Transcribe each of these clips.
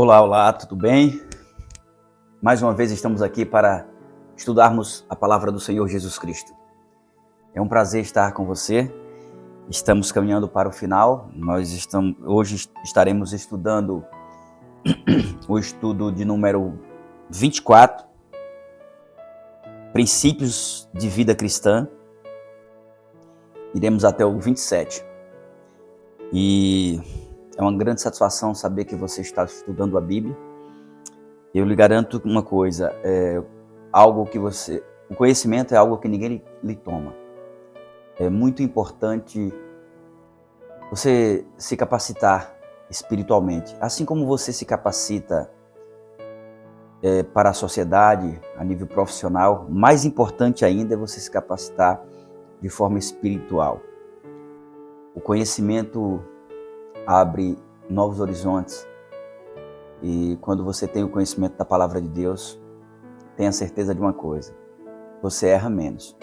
Olá, olá, tudo bem? Mais uma vez estamos aqui para estudarmos a palavra do Senhor Jesus Cristo. É um prazer estar com você. Estamos caminhando para o final. Hoje estaremos estudando o estudo de número 24, Princípios de Vida Cristã. Iremos até o 27. E é uma grande satisfação saber que você está estudando a Bíblia. Eu lhe garanto uma coisa, o conhecimento é algo que ninguém lhe toma. É muito importante você se capacitar espiritualmente, assim como você se capacita para a sociedade, a nível profissional. Mais importante ainda é você se capacitar de forma espiritual. O conhecimento abre novos horizontes. E quando você tem o conhecimento da palavra de Deus, tenha certeza de uma coisa: você erra menos.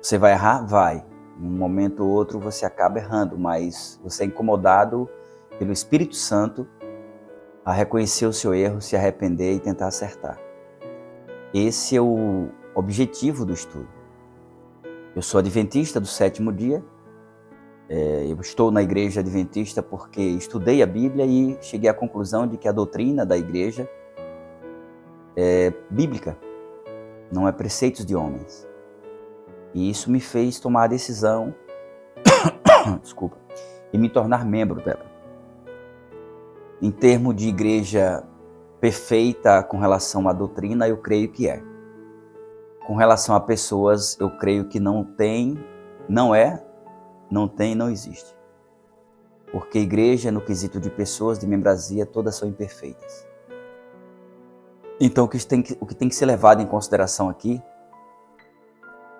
Você vai errar? Vai. Em um momento ou outro você acaba errando, mas você é incomodado pelo Espírito Santo a reconhecer o seu erro, se arrepender e tentar acertar. Esse é o objetivo do estudo. Eu sou adventista do sétimo dia. Eu estou na igreja adventista porque estudei a Bíblia e cheguei à conclusão de que a doutrina da igreja é bíblica, não é preceitos de homens. E isso me fez tomar a decisão e me tornar membro dela. Em termos de igreja perfeita com relação à doutrina, eu creio que é. Com relação a pessoas, eu creio que não existe. Porque igreja, no quesito de pessoas, de membresia, todas são imperfeitas. Então, o que tem que ser levado em consideração aqui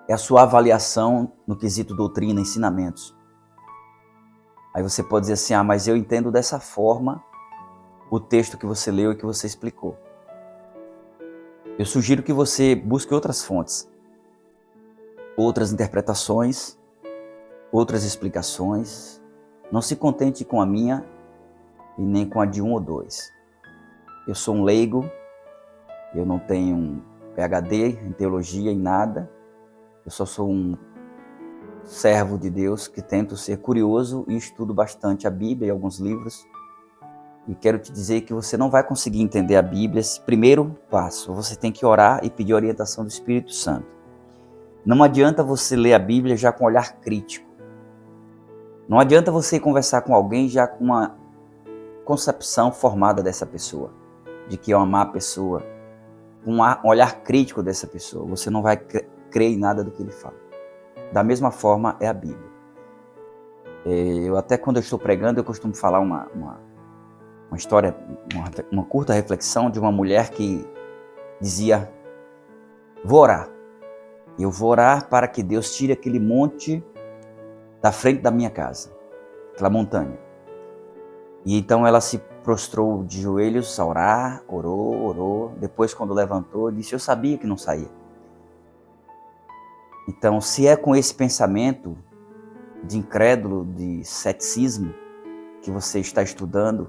é a sua avaliação no quesito doutrina, ensinamentos. Aí você pode dizer assim, mas eu entendo dessa forma o texto que você leu e que você explicou. Eu sugiro que você busque outras fontes, outras interpretações, outras explicações. Não se contente com a minha e nem com a de um ou dois. Eu sou um leigo, eu não tenho um PhD em teologia, em nada. Eu só sou um servo de Deus que tento ser curioso e estudo bastante a Bíblia e alguns livros. E quero te dizer que você não vai conseguir entender a Bíblia. Esse primeiro passo, você tem que orar e pedir orientação do Espírito Santo. Não adianta você ler a Bíblia já com um olhar crítico. Não adianta você conversar com alguém já com uma concepção formada dessa pessoa, de que é uma má pessoa, com um olhar crítico dessa pessoa. Você não vai crer em nada do que ele fala. Da mesma forma é a Bíblia. Eu até quando eu estou pregando, eu costumo falar uma história, uma curta reflexão de uma mulher que dizia: vou orar. Eu vou orar para que Deus tire aquele monte da frente da minha casa, aquela montanha. E então ela se prostrou de joelhos a orar, orou. Depois, quando levantou, disse: eu sabia que não saía. Então, se é com esse pensamento de incrédulo, de ceticismo que você está estudando,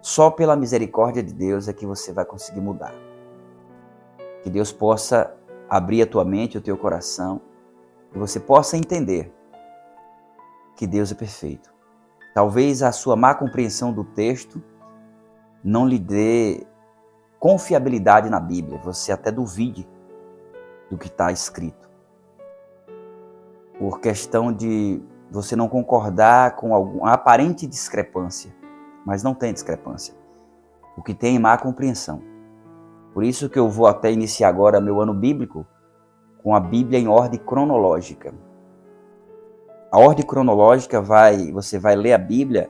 só pela misericórdia de Deus é que você vai conseguir mudar. Que Deus possa abrir a tua mente, o teu coração, que você possa entender que Deus é perfeito. Talvez a sua má compreensão do texto não lhe dê confiabilidade na Bíblia. Você até duvide do que está escrito. Por questão de você não concordar com alguma aparente discrepância. Mas não tem discrepância. O que tem é má compreensão. Por isso que eu vou até iniciar agora meu ano bíblico com a Bíblia em ordem cronológica. A ordem cronológica você vai ler a Bíblia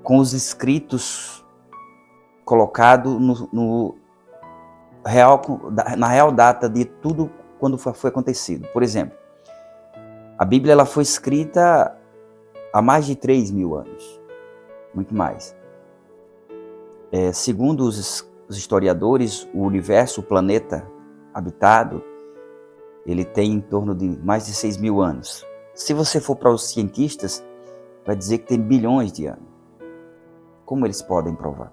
com os escritos colocados na real data de tudo quando foi acontecido. Por exemplo, a Bíblia ela foi escrita há mais de 3.000 anos, muito mais. Segundo os historiadores, o universo, o planeta habitado, ele tem em torno de mais de 6.000 anos. Se você for para os cientistas, vai dizer que tem bilhões de anos. Como eles podem provar?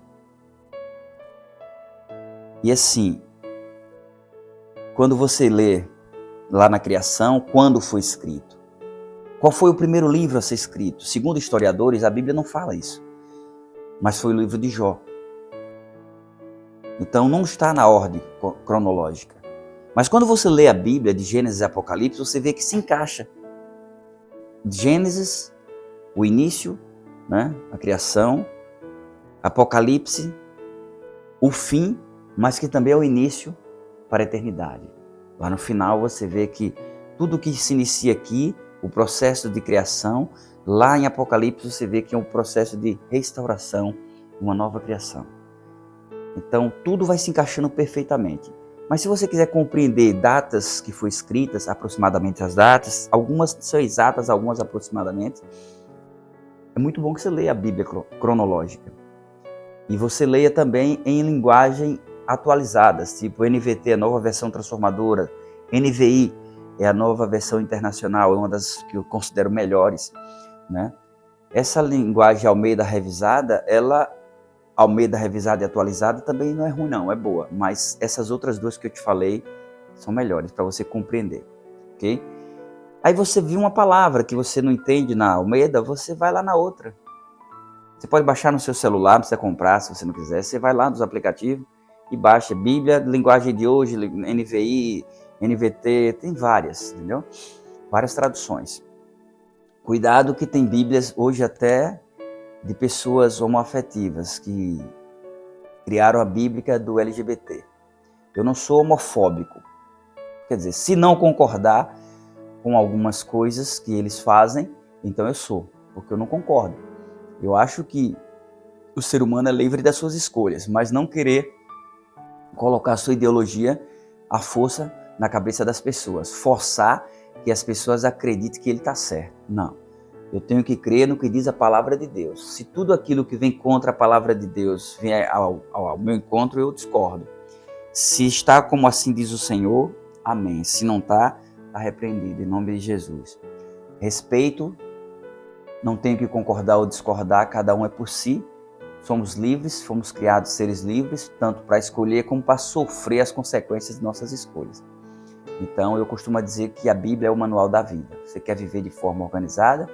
E assim, quando você lê lá na criação, quando foi escrito? Qual foi o primeiro livro a ser escrito? Segundo historiadores, a Bíblia não fala isso, mas foi o livro de Jó. Então não está na ordem cronológica. Mas quando você lê a Bíblia de Gênesis e Apocalipse, você vê que se encaixa. Gênesis, o início, né? A criação. Apocalipse, o fim, mas que também é o início para a eternidade. Lá no final você vê que tudo que se inicia aqui, o processo de criação, lá em Apocalipse você vê que é um processo de restauração, uma nova criação. Então tudo vai se encaixando perfeitamente. Mas se você quiser compreender datas que foram escritas, aproximadamente as datas, algumas são exatas, algumas aproximadamente, é muito bom que você leia a Bíblia cronológica. E você leia também em linguagem atualizadas, tipo NVT, a nova versão transformadora, NVI é a nova versão internacional, é uma das que eu considero melhores, né? Essa linguagem Almeida revisada, Almeida revisada e atualizada também não é ruim não, é boa, mas essas outras duas que eu te falei são melhores para você compreender, ok? Aí você viu uma palavra que você não entende na Almeida, você vai lá na outra. Você pode baixar no seu celular, não precisa comprar se você não quiser. Você vai lá nos aplicativos e baixa Bíblia, linguagem de hoje, NVI, NVT, tem várias, entendeu? Várias traduções. Cuidado que tem Bíblias hoje até de pessoas homoafetivas que criaram a Bíblia do LGBT. Eu não sou homofóbico. Quer dizer, se não concordar com algumas coisas que eles fazem, então eu sou, porque eu não concordo. Eu acho que o ser humano é livre das suas escolhas, mas não querer colocar a sua ideologia à força na cabeça das pessoas, forçar que as pessoas acreditem que ele está certo. Não. Eu tenho que crer no que diz a palavra de Deus. Se tudo aquilo que vem contra a palavra de Deus vier ao meu encontro, eu discordo. Se está como assim diz o Senhor, amém. Se não está, está repreendido, em nome de Jesus. Respeito. Não tenho que concordar ou discordar, cada um é por si. Somos livres, fomos criados seres livres, tanto para escolher como para sofrer as consequências de nossas escolhas. Então, eu costumo dizer que a Bíblia é o manual da vida. Você quer viver de forma organizada?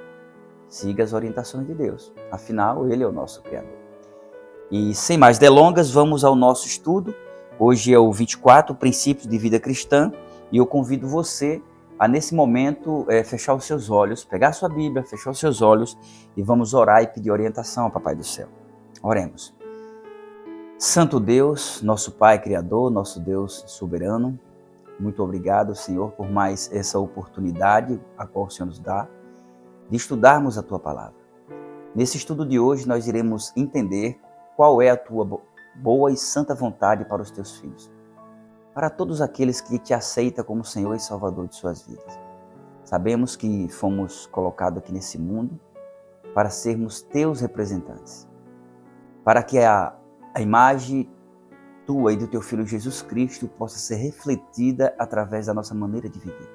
Siga as orientações de Deus. Afinal, Ele é o nosso Criador. E sem mais delongas, vamos ao nosso estudo. Hoje é o 24, Princípios de Vida Cristã, e eu convido você a, nesse momento, fechar os seus olhos, pegar a sua Bíblia, fechar os seus olhos e vamos orar e pedir orientação ao Papai do Céu. Oremos. Santo Deus, nosso Pai Criador, nosso Deus soberano, muito obrigado, Senhor, por mais essa oportunidade a qual o Senhor nos dá de estudarmos a Tua Palavra. Nesse estudo de hoje, nós iremos entender qual é a Tua boa e santa vontade para os Teus filhos, para todos aqueles que Te aceitam como Senhor e Salvador de suas vidas. Sabemos que fomos colocados aqui nesse mundo para sermos Teus representantes, para que a imagem Tua e do Teu Filho Jesus Cristo possa ser refletida através da nossa maneira de viver.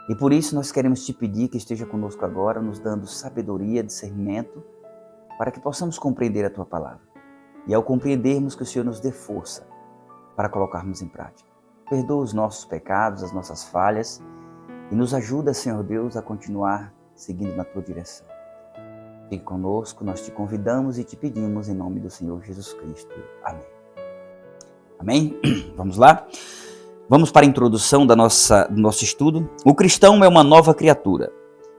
E por isso nós queremos Te pedir que esteja conosco agora, nos dando sabedoria, discernimento, para que possamos compreender a Tua Palavra. E ao compreendermos, que o Senhor nos dê força para colocarmos em prática. Perdoa os nossos pecados, as nossas falhas e nos ajuda, Senhor Deus, a continuar seguindo na Tua direção. Fique conosco, nós Te convidamos e Te pedimos em nome do Senhor Jesus Cristo. Amém. Amém? Vamos lá? Vamos para a introdução do nosso estudo. O cristão é uma nova criatura.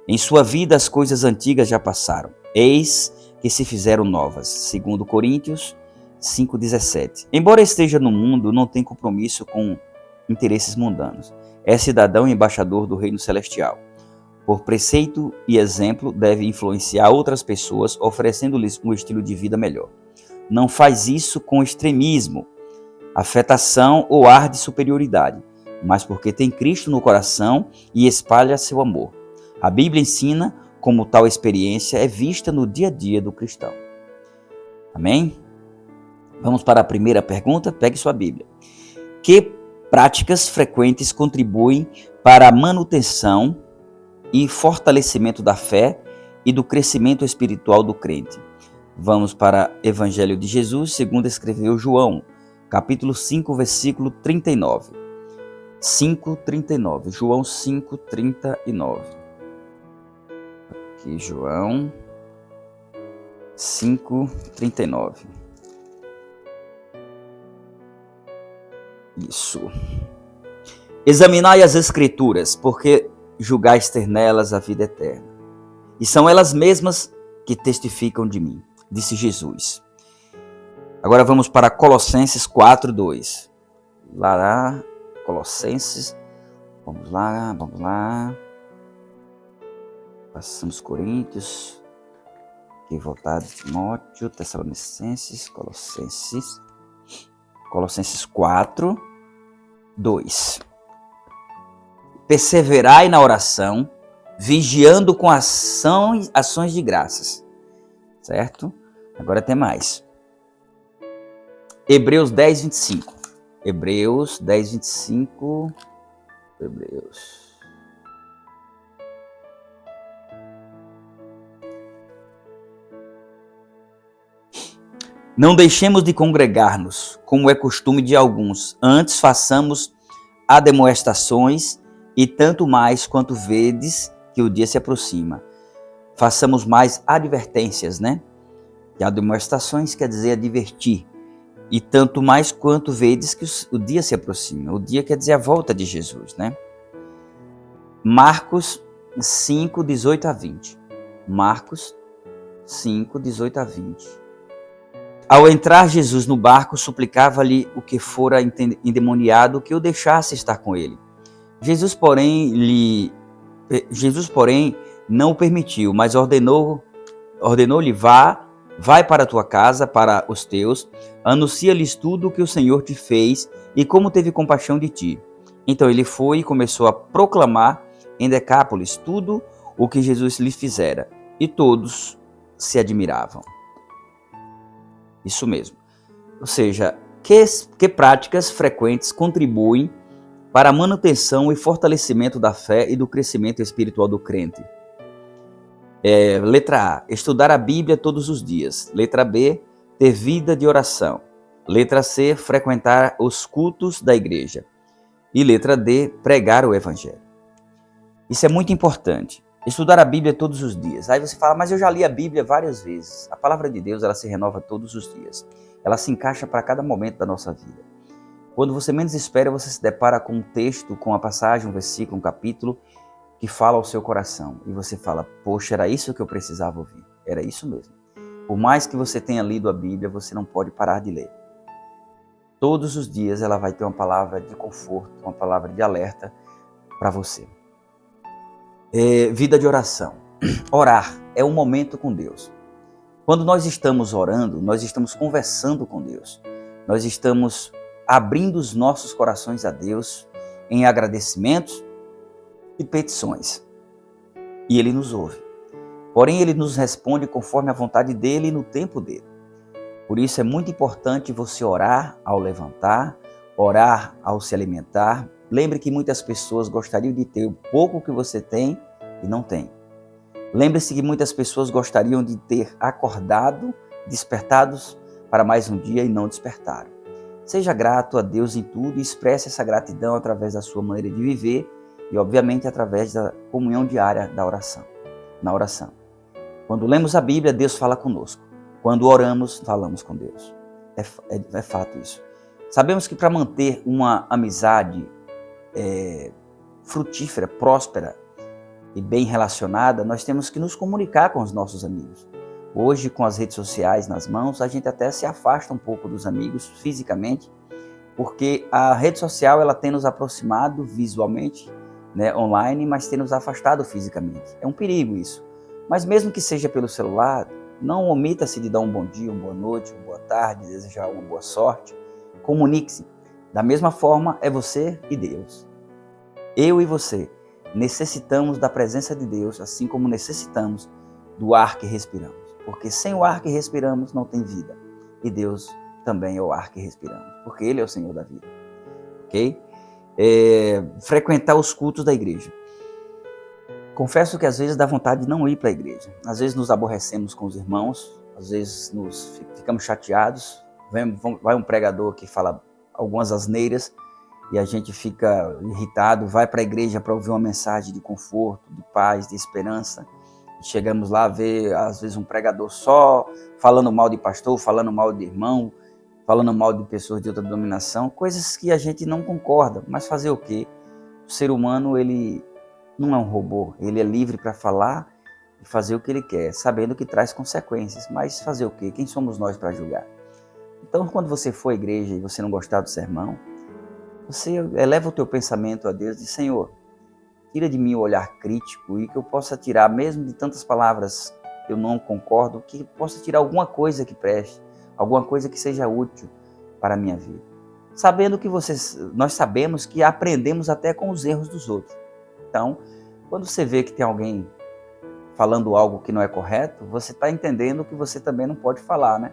Em sua vida as coisas antigas já passaram. Eis que se fizeram novas. Segundo Coríntios 5,17. Embora esteja no mundo, não tem compromisso com interesses mundanos. É cidadão e embaixador do reino celestial. Por preceito e exemplo, deve influenciar outras pessoas, oferecendo-lhes um estilo de vida melhor. Não faz isso com extremismo, afetação ou ar de superioridade, mas porque tem Cristo no coração e espalha seu amor. A Bíblia ensina como tal experiência é vista no dia a dia do cristão. Amém? Vamos para a primeira pergunta. Pegue sua Bíblia. Que práticas frequentes contribuem para a manutenção e fortalecimento da fé e do crescimento espiritual do crente? Vamos para Evangelho de Jesus, segundo escreveu João, capítulo 5, versículo 39. 5:39. João 5:39. Aqui, João 5:39. Isso. Examinai as Escrituras, porque julgais ter nelas a vida eterna. E são elas mesmas que testificam de mim, disse Jesus. Agora vamos para Colossenses 4:2. Lá, Colossenses, vamos lá. Passamos Coríntios, aqui voltado Timóteo, Tessalonicenses, Colossenses 4:2. Perseverai na oração, vigiando com ações de graças. Certo? Agora tem mais. Hebreus 10:25. Hebreus 10:25. Não deixemos de congregar-nos, como é costume de alguns. Antes façamos admoestações, e tanto mais quanto vedes que o dia se aproxima. Façamos mais advertências, né? E admoestações quer dizer advertir. E tanto mais quanto vedes que o dia se aproxima. O dia quer dizer a volta de Jesus, né? Marcos 5:18-20. Marcos 5:18-20. Ao entrar Jesus no barco, suplicava-lhe o que fora endemoniado que o deixasse estar com ele. Jesus, porém, não o permitiu, mas ordenou-lhe: vai para a tua casa, para os teus, anuncia-lhes tudo o que o Senhor te fez e como teve compaixão de ti. Então ele foi e começou a proclamar em Decápolis tudo o que Jesus lhe fizera, e todos se admiravam. Isso mesmo. Ou seja, que práticas frequentes contribuem para a manutenção e fortalecimento da fé e do crescimento espiritual do crente? Letra A, estudar a Bíblia todos os dias. Letra B, ter vida de oração. Letra C, frequentar os cultos da igreja. E letra D, pregar o Evangelho. Isso é muito importante. Estudar a Bíblia todos os dias. Aí você fala, mas eu já li a Bíblia várias vezes. A palavra de Deus, ela se renova todos os dias. Ela se encaixa para cada momento da nossa vida. Quando você menos espera, você se depara com um texto, com uma passagem, um versículo, um capítulo que fala ao seu coração. E você fala, poxa, era isso que eu precisava ouvir. Era isso mesmo. Por mais que você tenha lido a Bíblia, você não pode parar de ler. Todos os dias ela vai ter uma palavra de conforto, uma palavra de alerta para você. Vida de oração. Orar é um momento com Deus. Quando nós estamos orando, nós estamos conversando com Deus. Nós estamos abrindo os nossos corações a Deus em agradecimentos e petições. E Ele nos ouve. Porém, Ele nos responde conforme a vontade dEle e no tempo dEle. Por isso é muito importante você orar ao levantar, orar ao se alimentar. Lembre que muitas pessoas gostariam de ter o pouco que você tem e não tem. Lembre-se que muitas pessoas gostariam de ter acordado, despertados para mais um dia e não despertaram. Seja grato a Deus em tudo e expresse essa gratidão através da sua maneira de viver e, obviamente, através da comunhão diária da oração. Na oração. Quando lemos a Bíblia, Deus fala conosco. Quando oramos, falamos com Deus. É fato isso. Sabemos que para manter uma amizade frutífera, próspera e bem relacionada, nós temos que nos comunicar com os nossos amigos. Hoje, com as redes sociais nas mãos, a gente até se afasta um pouco dos amigos fisicamente, porque a rede social ela tem nos aproximado visualmente, né, online, mas tem nos afastado fisicamente. É um perigo isso. Mas mesmo que seja pelo celular, não omita-se de dar um bom dia, uma boa noite, uma boa tarde, desejar uma boa sorte. Comunique-se. Da mesma forma, é você e Deus. Eu e você necessitamos da presença de Deus, assim como necessitamos do ar que respiramos. Porque sem o ar que respiramos não tem vida. E Deus também é o ar que respiramos, porque Ele é o Senhor da vida. Ok? Frequentar os cultos da igreja. Confesso que às vezes dá vontade de não ir para a igreja. Às vezes nos aborrecemos com os irmãos, às vezes ficamos chateados, vai um pregador que fala algumas asneiras e a gente fica irritado, vai para a igreja para ouvir uma mensagem de conforto, de paz, de esperança. Chegamos lá a ver, às vezes, um pregador só falando mal de pastor, falando mal de irmão, falando mal de pessoas de outra denominação, coisas que a gente não concorda, mas fazer o quê? O ser humano, ele não é um robô, ele é livre para falar e fazer o que ele quer, sabendo que traz consequências, mas fazer o quê? Quem somos nós para julgar? Então, quando você for à igreja e você não gostar do sermão, você eleva o teu pensamento a Deus e diz: Senhor, tira de mim o olhar crítico e que eu possa tirar, mesmo de tantas palavras que eu não concordo, que eu possa tirar alguma coisa que preste, alguma coisa que seja útil para a minha vida. Sabendo que nós sabemos que aprendemos até com os erros dos outros. Então, quando você vê que tem alguém falando algo que não é correto, você está entendendo que você também não pode falar, né?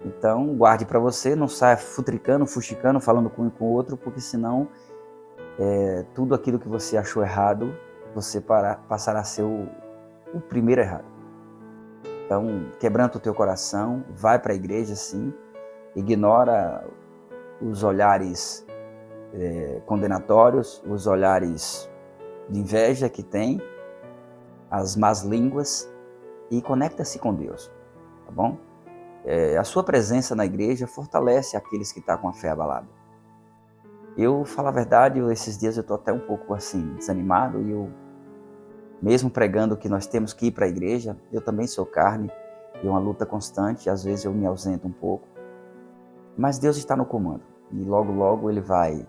Então, guarde para você, não saia futricando, fuxicando, falando com um e com o outro, porque senão tudo aquilo que você achou errado, você passará a ser o primeiro errado. Então, quebranta o teu coração, vai para a igreja sim, ignora os olhares condenatórios, os olhares de inveja que tem, as más línguas, e conecta-se com Deus, tá bom? A sua presença na igreja fortalece aqueles que estão com a fé abalada. Eu, falo a verdade, esses dias eu estou até um pouco assim, desanimado, e eu, mesmo pregando que nós temos que ir para a igreja, eu também sou carne, é uma luta constante, às vezes eu me ausento um pouco, mas Deus está no comando, e logo, logo Ele vai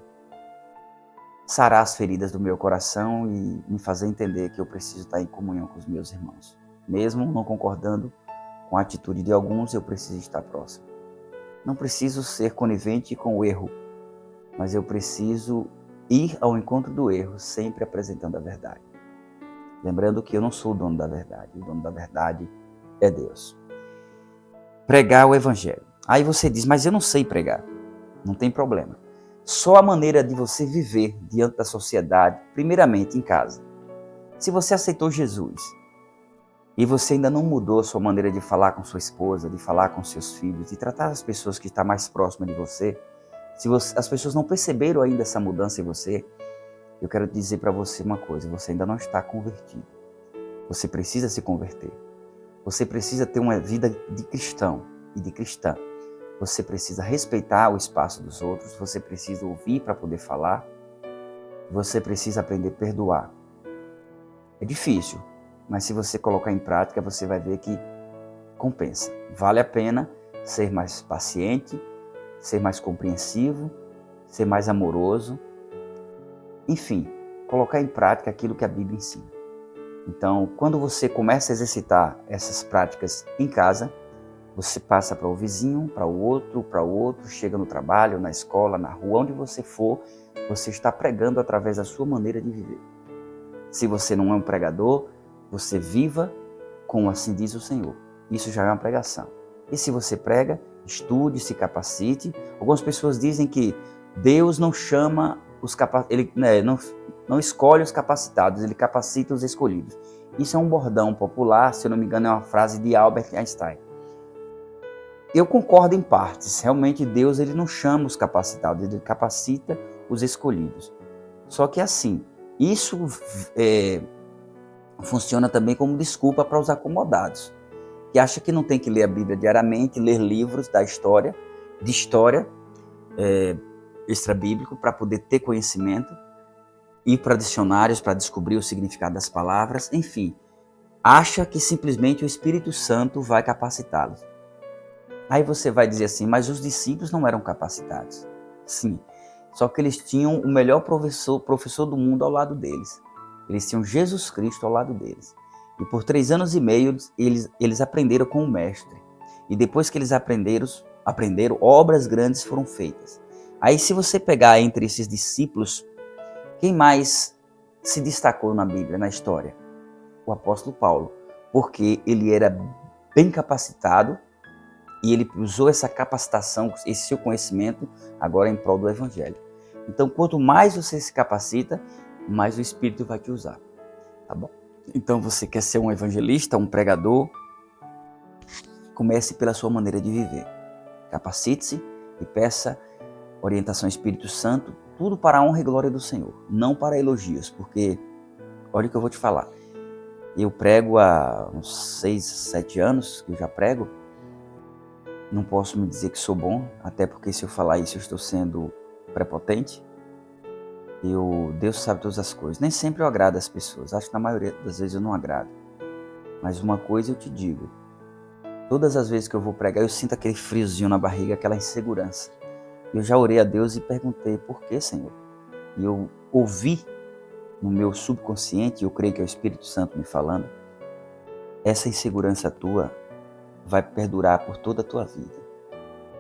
sarar as feridas do meu coração e me fazer entender que eu preciso estar em comunhão com os meus irmãos. Mesmo não concordando com a atitude de alguns, eu preciso estar próximo. Não preciso ser conivente com o erro, mas eu preciso ir ao encontro do erro, sempre apresentando a verdade. Lembrando que eu não sou o dono da verdade, o dono da verdade é Deus. Pregar o evangelho. Aí você diz: mas eu não sei pregar. Não tem problema. Só a maneira de você viver diante da sociedade, primeiramente em casa. Se você aceitou Jesus e você ainda não mudou a sua maneira de falar com sua esposa, de falar com seus filhos, de tratar as pessoas que estão mais próximas de você, as pessoas não perceberam ainda essa mudança em você, eu quero dizer para você uma coisa: você ainda não está convertido. Você precisa se converter. Você precisa ter uma vida de cristão e de cristã. Você precisa respeitar o espaço dos outros, você precisa ouvir para poder falar, você precisa aprender a perdoar. É difícil, mas se você colocar em prática, você vai ver que compensa. Vale a pena ser mais paciente, ser mais compreensivo, ser mais amoroso. Enfim, colocar em prática aquilo que a Bíblia ensina. Então, quando você começa a exercitar essas práticas em casa, você passa para o vizinho, para o outro, chega no trabalho, na escola, na rua, onde você for, você está pregando através da sua maneira de viver. Se você não é um pregador, você viva como assim diz o Senhor. Isso já é uma pregação. E se você prega, estude, se capacite. Algumas pessoas dizem que Deus não chama Ele não escolhe os capacitados, Ele capacita os escolhidos. Isso é um bordão popular, se eu não me engano, é uma frase de Albert Einstein. Eu concordo em partes. Realmente Deus ele não chama os capacitados, Ele capacita os escolhidos. Só que assim, isso funciona também como desculpa para os acomodados, que acham que não tem que ler a Bíblia diariamente, ler livros de história extra-bíblico para poder ter conhecimento, ir para dicionários para descobrir o significado das palavras, enfim, acha que simplesmente o Espírito Santo vai capacitá-los. Aí você vai dizer assim: mas os discípulos não eram capacitados. Sim, só que eles tinham o melhor professor do mundo ao lado deles. Eles tinham Jesus Cristo ao lado deles. E por 3 anos e meio eles aprenderam com o mestre. E depois que eles aprenderam, obras grandes foram feitas. Aí se você pegar entre esses discípulos, quem mais se destacou na Bíblia, na história? O apóstolo Paulo. Porque ele era bem capacitado e ele usou essa capacitação, esse seu conhecimento, agora em prol do Evangelho. Então, quanto mais você se capacita, mais o Espírito vai te usar. Tá bom? Então, você quer ser um evangelista, um pregador? Comece pela sua maneira de viver. Capacite-se e peça orientação ao Espírito Santo, tudo para a honra e glória do Senhor, não para elogios, porque, olha o que eu vou te falar, eu prego há uns 6, 7 anos, que eu já prego, não posso me dizer que sou bom, até porque se eu falar isso eu estou sendo prepotente. Deus sabe todas as coisas, nem sempre eu agrado as pessoas, acho que na maioria das vezes eu não agrado, mas uma coisa eu te digo, todas as vezes que eu vou pregar eu sinto aquele friozinho na barriga, aquela insegurança. Eu já orei a Deus e perguntei, por que, Senhor? E eu ouvi no meu subconsciente, eu creio que é o Espírito Santo me falando, essa insegurança tua vai perdurar por toda a tua vida,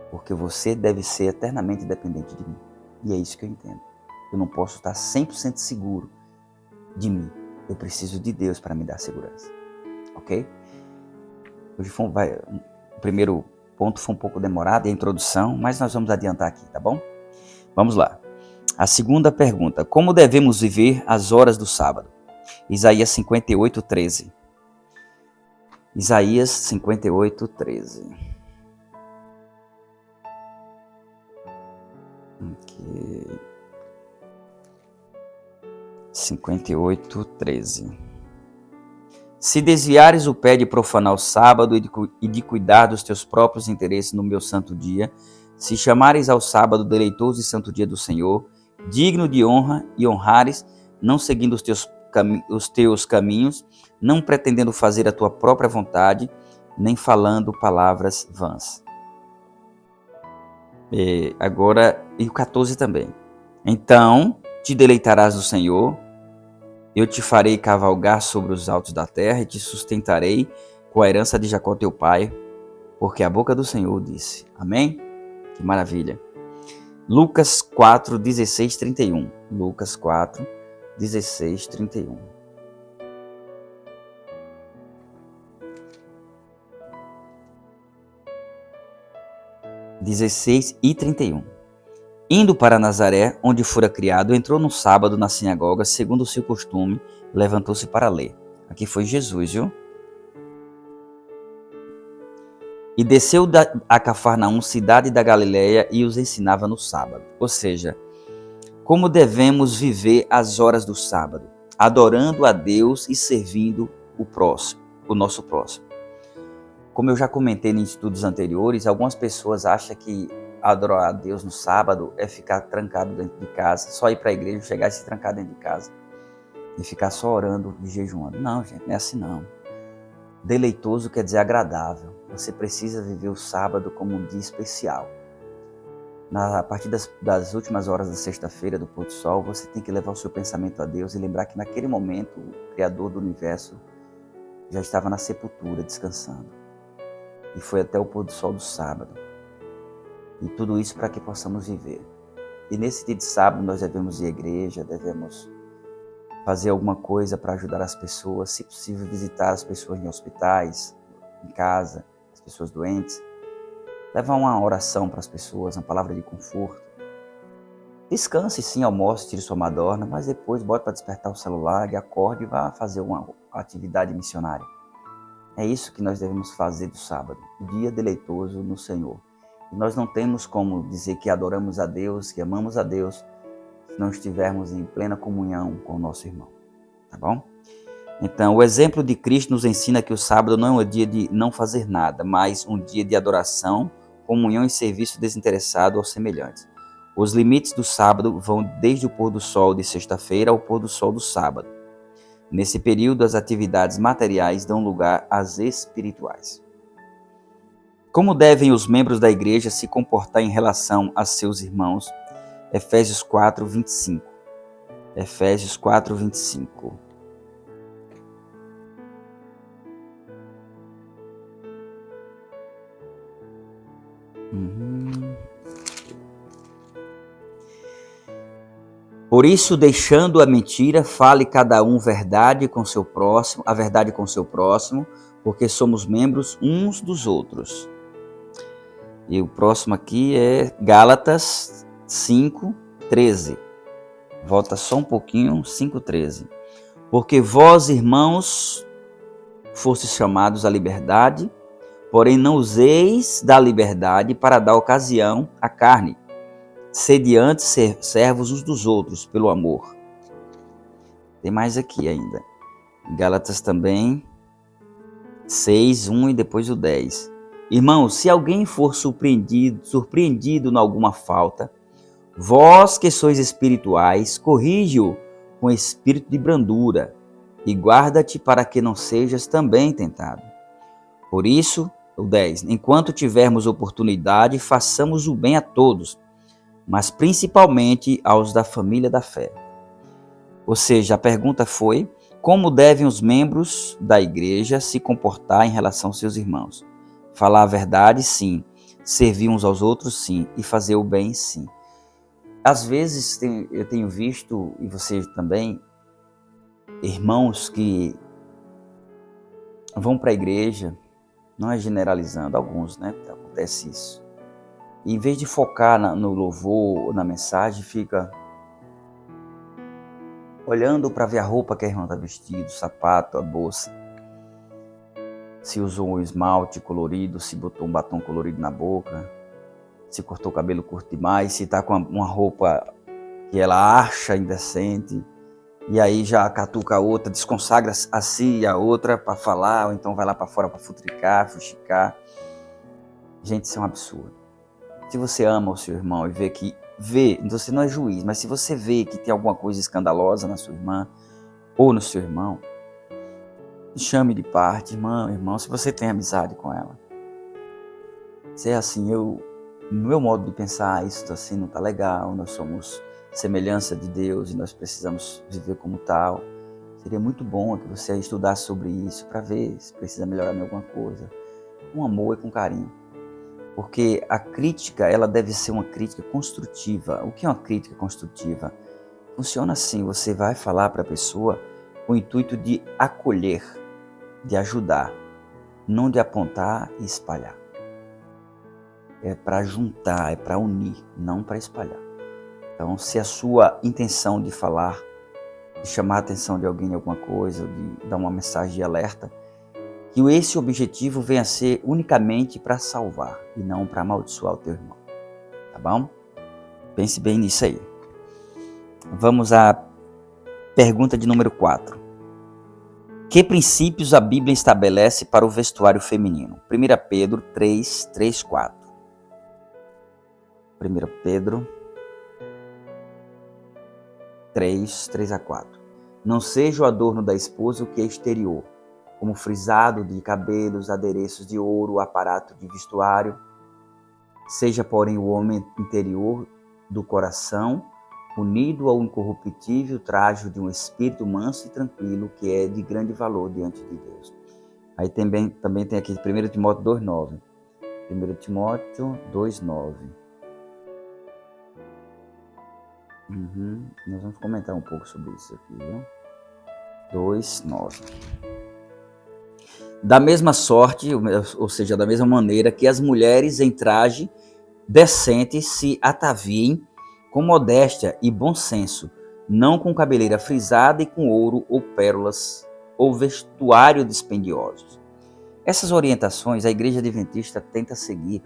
porque você deve ser eternamente dependente de mim. E é isso que eu entendo. Eu não posso estar 100% seguro de mim. Eu preciso de Deus para me dar segurança. Ok? Hoje o primeiro ponto foi um pouco demorado, a introdução, mas nós vamos adiantar aqui, tá bom? Vamos lá. A segunda pergunta. Como devemos viver as horas do sábado? Isaías 58, 13. Isaías 58, 13. Ok. 58, 13. Se desviares o pé de profanar o sábado e de cuidar dos teus próprios interesses no meu santo dia, se chamares ao sábado deleitoso e santo dia do Senhor, digno de honra e honrares, não seguindo os teus caminhos, não pretendendo fazer a tua própria vontade, nem falando palavras vãs. E o 14 também. Então te deleitarás no Senhor, eu te farei cavalgar sobre os altos da terra e te sustentarei com a herança de Jacó teu pai, porque a boca do Senhor disse. Amém? Que maravilha. Lucas 4, 16, 31. Lucas 4, 16, 31. E 31. Indo para Nazaré, onde fora criado, entrou no sábado na sinagoga, segundo o seu costume, levantou-se para ler. Aqui foi Jesus, viu? E desceu a Cafarnaum, cidade da Galileia, e os ensinava no sábado. Ou seja, como devemos viver as horas do sábado? Adorando a Deus e servindo o nosso próximo. Como eu já comentei em estudos anteriores, algumas pessoas acham que adorar a Deus no sábado é ficar trancado dentro de casa, só ir para a igreja, chegar e se trancar dentro de casa e ficar só orando e jejuando. Não, gente, não é assim não. Deleitoso quer dizer agradável. Você precisa viver o sábado como um dia especial. A partir das últimas horas da sexta-feira, do pôr do sol, você tem que levar o seu pensamento a Deus e lembrar que naquele momento o Criador do universo já estava na sepultura, descansando. E foi até o pôr do sol do sábado. E tudo isso para que possamos viver. E nesse dia de sábado nós devemos ir à igreja, devemos fazer alguma coisa para ajudar as pessoas, se possível visitar as pessoas em hospitais, em casa, as pessoas doentes. Levar uma oração para as pessoas, uma palavra de conforto. Descanse sim, almoce, tire sua madorna, mas depois bote para despertar o celular e acorde e vá fazer uma atividade missionária. É isso que nós devemos fazer do sábado, o dia deleitoso no Senhor. E nós não temos como dizer que adoramos a Deus, que amamos a Deus, se não estivermos em plena comunhão com o nosso irmão. Tá bom? Então, o exemplo de Cristo nos ensina que o sábado não é um dia de não fazer nada, mas um dia de adoração, comunhão e serviço desinteressado aos semelhantes. Os limites do sábado vão desde o pôr do sol de sexta-feira ao pôr do sol do sábado. Nesse período, as atividades materiais dão lugar às espirituais. Como devem os membros da igreja se comportar em relação a seus irmãos? Efésios 4, 25. Efésios 4, 25. Por isso, deixando a mentira, fale cada um a verdade com seu próximo, porque somos membros uns dos outros. E o próximo aqui é Gálatas 5, 13. Volta só um pouquinho, 5, 13. Porque vós, irmãos, fostes chamados à liberdade, Porém, não useis da liberdade para dar ocasião à carne. Sede antes servos uns dos outros, pelo amor. Tem mais aqui ainda. Gálatas também, 6, 1 e depois o 10. Irmãos, se alguém for surpreendido em alguma falta, vós que sois espirituais, corrige-o com espírito de brandura, e guarda-te para que não sejas também tentado. Por isso, o 10, enquanto tivermos oportunidade, façamos o bem a todos, mas principalmente aos da família da fé. Ou seja, a pergunta foi: como devem os membros da igreja se comportar em relação aos seus irmãos? Falar a verdade, sim. Servir uns aos outros, sim. E fazer o bem, sim. Às vezes eu tenho visto, e você também, irmãos que vão para a igreja, não é generalizando, alguns, né? Acontece isso. E em vez de focar no louvor ou na mensagem, fica olhando para ver a roupa que a irmã está vestida, o sapato, a bolsa. Se usou um esmalte colorido, se botou um batom colorido na boca, se cortou o cabelo curto demais, se está com uma roupa que ela acha indecente, e aí já catuca a outra, desconsagra a si e a outra para falar, ou então vai lá para fora para futricar, fuxicar. Gente, isso é um absurdo. Se você ama o seu irmão e você não é juiz, mas se você vê que tem alguma coisa escandalosa na sua irmã ou no seu irmão, chame de parte, irmão, se você tem amizade com ela. Se é assim, no meu modo de pensar, isso assim não tá legal, nós somos semelhança de Deus e nós precisamos viver como tal. Seria muito bom que você estudasse sobre isso para ver se precisa melhorar em alguma coisa. Com amor e com carinho. Porque a crítica, ela deve ser uma crítica construtiva. O que é uma crítica construtiva? Funciona assim, você vai falar para a pessoa com o intuito de acolher, de ajudar, não de apontar e espalhar. É para juntar, é para unir, não para espalhar. Então, se a sua intenção de falar, de chamar a atenção de alguém em alguma coisa, de dar uma mensagem de alerta, que esse objetivo venha a ser unicamente para salvar e não para amaldiçoar o teu irmão. Tá bom? Pense bem nisso aí. Vamos à pergunta de número 4. Que princípios a Bíblia estabelece para o vestuário feminino? 1 Pedro 3, 3, 4. 1 Pedro 3, 3 a 4. Não seja o adorno da esposa o que é exterior, como frisado de cabelos, adereços de ouro, aparato de vestuário. Seja, porém, o homem interior do coração, unido ao incorruptível trajo de um espírito manso e tranquilo, que é de grande valor diante de Deus. Aí também tem aqui 1 Timóteo 2,9. 1 Timóteo 2,9. Nós vamos comentar um pouco sobre isso aqui, viu? 2,9. Da mesma sorte, ou seja, da mesma maneira que as mulheres em traje decente se ataviem com modéstia e bom senso, não com cabeleira frisada e com ouro ou pérolas ou vestuário dispendiosos. Essas orientações a Igreja Adventista tenta seguir,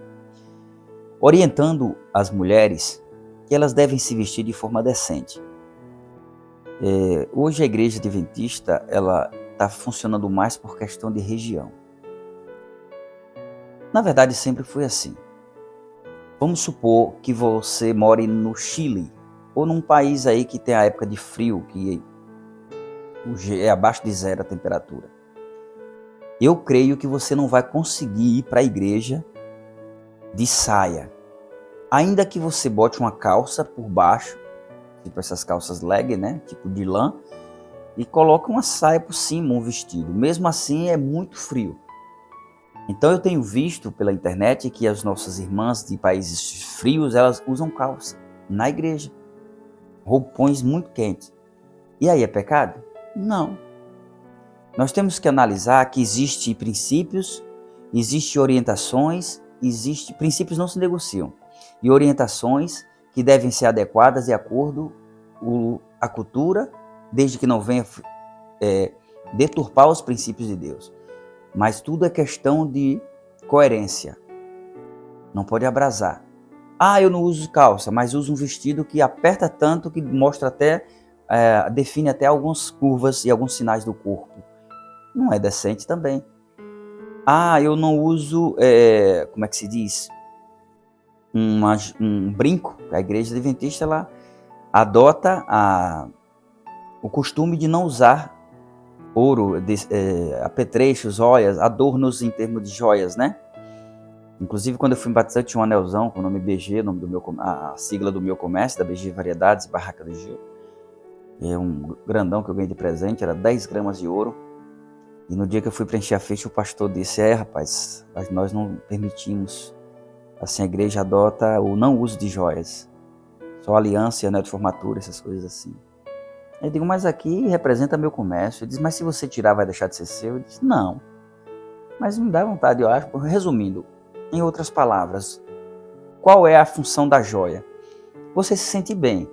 orientando as mulheres que elas devem se vestir de forma decente. Hoje a Igreja Adventista ela está funcionando mais por questão de região. Na verdade, sempre foi assim. Vamos supor que você more no Chile, ou num país aí que tem a época de frio, que é abaixo de 0 a temperatura. Eu creio que você não vai conseguir ir para a igreja de saia. Ainda que você bote uma calça por baixo, tipo essas calças leg, né? Tipo de lã, e coloque uma saia por cima, um vestido. Mesmo assim, é muito frio. Então eu tenho visto pela internet que as nossas irmãs de países frios, elas usam calça na igreja. Roupões muito quentes. E aí é pecado? Não. Nós temos que analisar que existem princípios, existem orientações, princípios não se negociam. E orientações que devem ser adequadas de acordo com a cultura, desde que não venha deturpar os princípios de Deus. Mas tudo é questão de Coerência. Não pode abrasar. Ah, eu não uso calça, mas uso um vestido que aperta tanto que mostra até, define até algumas curvas e alguns sinais do corpo. Não é decente também. Ah, eu não uso, como é que se diz? Um brinco. A igreja adventista ela adota o costume de não usar ouro, apetrechos, joias, adornos em termos de joias, né? Inclusive, quando eu fui batizado, tinha um anelzão com o nome BG, nome a sigla do meu comércio, da BG Variedades, Barraca do Gil. É um grandão que eu ganhei de presente, era 10 gramas de ouro. E no dia que eu fui preencher a ficha, o pastor disse, rapaz, nós não permitimos, assim, a igreja adota o não uso de joias. Só aliança e anel de formatura, essas coisas assim. Eu digo, mas aqui representa meu comércio. Ele diz, mas se você tirar, vai deixar de ser seu? Eu disse, não. Mas me dá vontade, eu acho. Resumindo, em outras palavras, qual é a função da joia? Você se sente bem.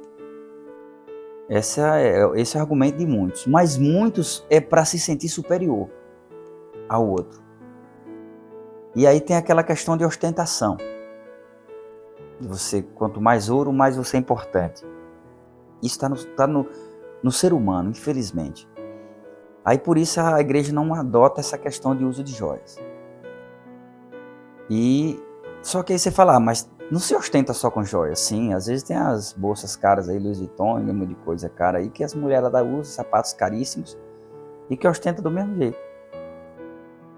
Esse é o argumento de muitos. Mas muitos é para se sentir superior ao outro. E aí tem aquela questão de ostentação. Você, quanto mais ouro, mais você é importante. Isso está no ser humano, infelizmente. Aí por isso a igreja não adota essa questão de uso de joias. Só que aí você fala, mas não se ostenta só com joias. Sim, às vezes tem as bolsas caras aí, Louis Vuitton, e mesmo de coisa cara aí, que as mulheres usam, sapatos caríssimos, e que ostenta do mesmo jeito.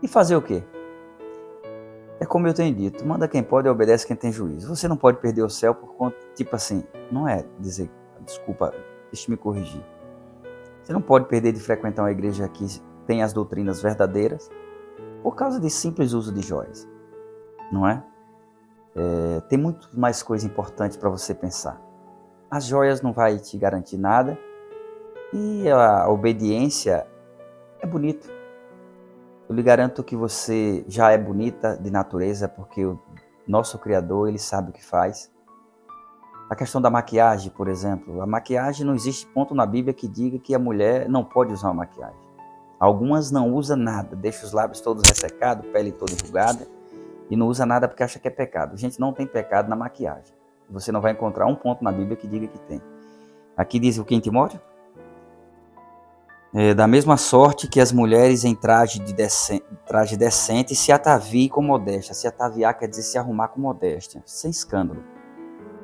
E fazer o quê? É como eu tenho dito, manda quem pode e obedece quem tem juízo. Você não pode perder o céu por conta, tipo assim, não é dizer, desculpa, deixa eu me corrigir. Você não pode perder de frequentar uma igreja que tem as doutrinas verdadeiras por causa de simples uso de joias, não é? Tem muito mais coisa importante para você pensar. As joias não vai te garantir nada e a obediência é bonito. Eu lhe garanto que você já é bonita de natureza porque o nosso Criador, ele sabe o que faz. A questão da maquiagem, por exemplo. A maquiagem, não existe ponto na Bíblia que diga que a mulher não pode usar uma maquiagem. Algumas não usam nada, deixa os lábios todos ressecados, pele toda enrugada e não usa nada porque acha que é pecado. Gente, não tem pecado na maquiagem. Você não vai encontrar um ponto na Bíblia que diga que tem. Aqui diz o que em Timóteo? Da mesma sorte que as mulheres em traje decente se ataviem com modéstia. Se ataviar quer dizer se arrumar com modéstia, sem escândalo.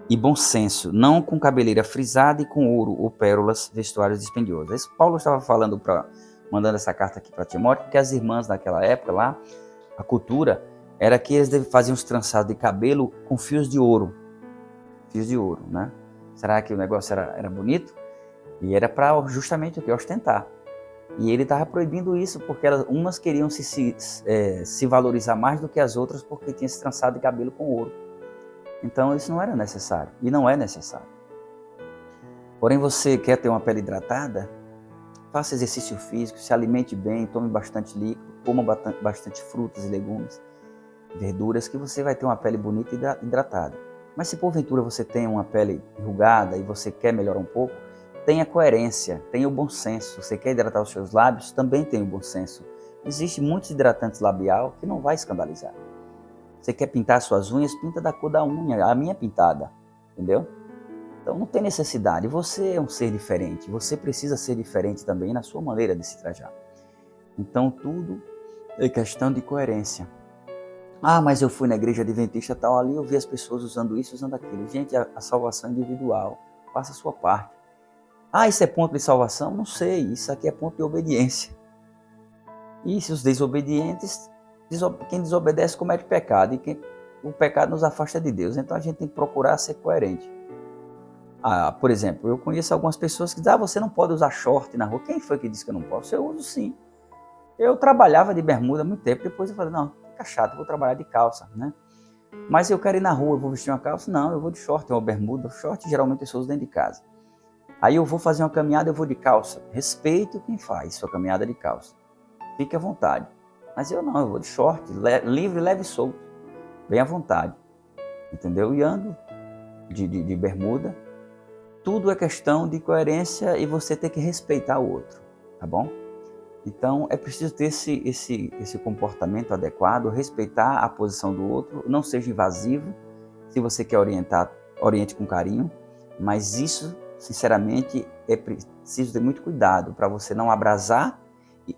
E bom senso, não com cabeleira frisada e com ouro ou pérolas, vestuários dispendiosos. Esse Paulo estava falando, mandando essa carta aqui para Timóteo, porque as irmãs naquela época lá, a cultura era que eles faziam os trançados de cabelo com fios de ouro. Fios de ouro, né? Será que o negócio era bonito? E era para justamente o que? Ostentar. E ele estava proibindo isso porque umas queriam se valorizar mais do que as outras porque tinha esse trançado de cabelo com ouro. Então isso não era necessário e não é necessário. Porém, você quer ter uma pele hidratada? Faça exercício físico, se alimente bem, tome bastante líquido, coma bastante frutas e legumes, verduras, que você vai ter uma pele bonita e hidratada. Mas se porventura você tem uma pele enrugada e você quer melhorar um pouco, tenha coerência, tenha o bom senso. Você quer hidratar os seus lábios? Também tenha o bom senso. Existem muitos hidratantes labial que não vai escandalizar. Você quer pintar suas unhas? Pinta da cor da unha, a minha pintada, entendeu? Então não tem necessidade, você é um ser diferente, você precisa ser diferente também na sua maneira de se trajar. Então tudo é questão de coerência. Ah, mas eu fui na igreja adventista tal, ali eu vi as pessoas usando isso, usando aquilo. Gente, a salvação é individual, faça a sua parte. Ah, isso é ponto de salvação? Não sei, isso aqui é ponto de obediência. E se os desobedientes, quem desobedece comete pecado, e o pecado nos afasta de Deus. Então a gente tem que procurar ser coerente. Por exemplo, eu conheço algumas pessoas que dizem, você não pode usar short na rua. Quem foi que disse que eu não posso? Eu uso sim. Eu trabalhava de bermuda há muito tempo, depois eu falei, não, fica chato, eu vou trabalhar de calça, né? Mas eu quero ir na rua, eu vou vestir uma calça? Não, eu vou de short, uma bermuda. Short geralmente eu uso dentro de casa. Aí eu vou fazer uma caminhada, eu vou de calça. Respeito quem faz sua caminhada de calça. Fique à vontade. Mas eu não, eu vou de short, livre, leve e solto. Bem à vontade. Entendeu? E ando de bermuda. Tudo é questão de coerência e você ter que respeitar o outro. Tá bom? Então, é preciso ter esse comportamento adequado, respeitar a posição do outro, não seja invasivo. Se você quer orientar, oriente com carinho, mas isso, sinceramente, é preciso ter muito cuidado para você não abrasar,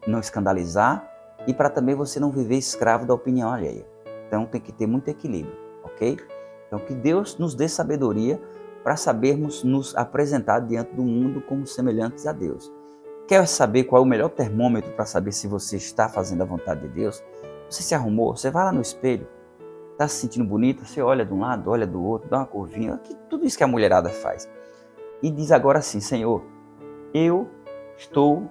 não escandalizar e para também você não viver escravo da opinião alheia. Então, tem que ter muito equilíbrio, ok? Então, que Deus nos dê sabedoria para sabermos nos apresentar diante do mundo como semelhantes a Deus. Quer saber qual é o melhor termômetro para saber se você está fazendo a vontade de Deus? Você se arrumou, você vai lá no espelho, está se sentindo bonito, você olha de um lado, olha do outro, dá uma curvinha, tudo isso que a mulherada faz. E diz agora assim: Senhor, eu estou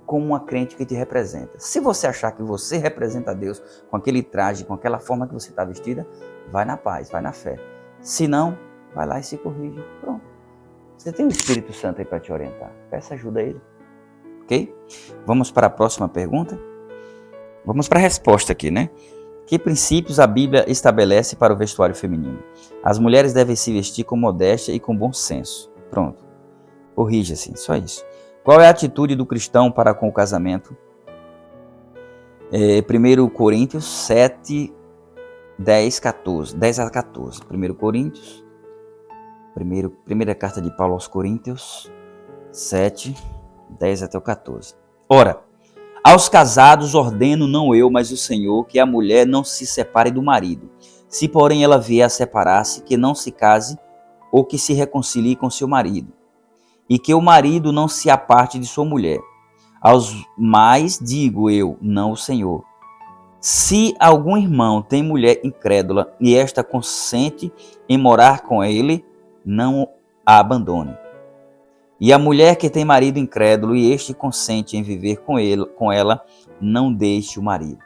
como uma crente que te representa. Se você achar que você representa Deus com aquele traje, com aquela forma que você está vestida, vai na paz, vai na fé. Se não, vai lá e se corrige. Pronto. Você tem o Espírito Santo aí para te orientar. Peça ajuda a Ele. Ok? Vamos para a próxima pergunta? Vamos para a resposta aqui, né? Que princípios a Bíblia estabelece para o vestuário feminino? As mulheres devem se vestir com modéstia e com bom senso. Pronto. Corrija assim, só isso. Qual é a atitude do cristão para com o casamento? 1 Coríntios 7, 10, 14. 10 a 14. 1 Coríntios, primeira carta de Paulo aos Coríntios, 7, 10 até o 14. Ora, aos casados ordeno não eu, mas o Senhor, que a mulher não se separe do marido. Se porém ela vier a separar-se, que não se case ou que se reconcilie com seu marido. E que o marido não se aparte de sua mulher. Aos mais digo eu, não o Senhor. Se algum irmão tem mulher incrédula e esta consente em morar com ele, não a abandone. E a mulher que tem marido incrédulo e este consente em viver com ela, não deixe o marido.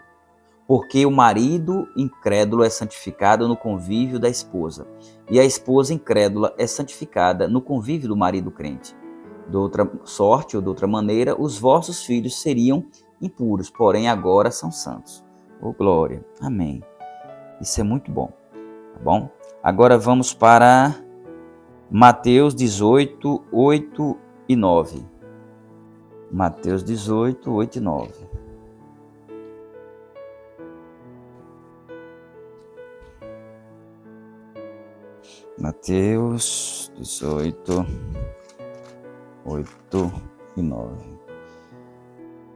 Porque o marido incrédulo é santificado no convívio da esposa, e a esposa incrédula é santificada no convívio do marido crente. De outra sorte ou de outra maneira, os vossos filhos seriam impuros, porém agora são santos. Oh, glória. Amém. Isso é muito bom. Tá bom? Agora vamos para Mateus 18, 8 e 9. Mateus 18, 8 e 9. Mateus 18, 8 e 9.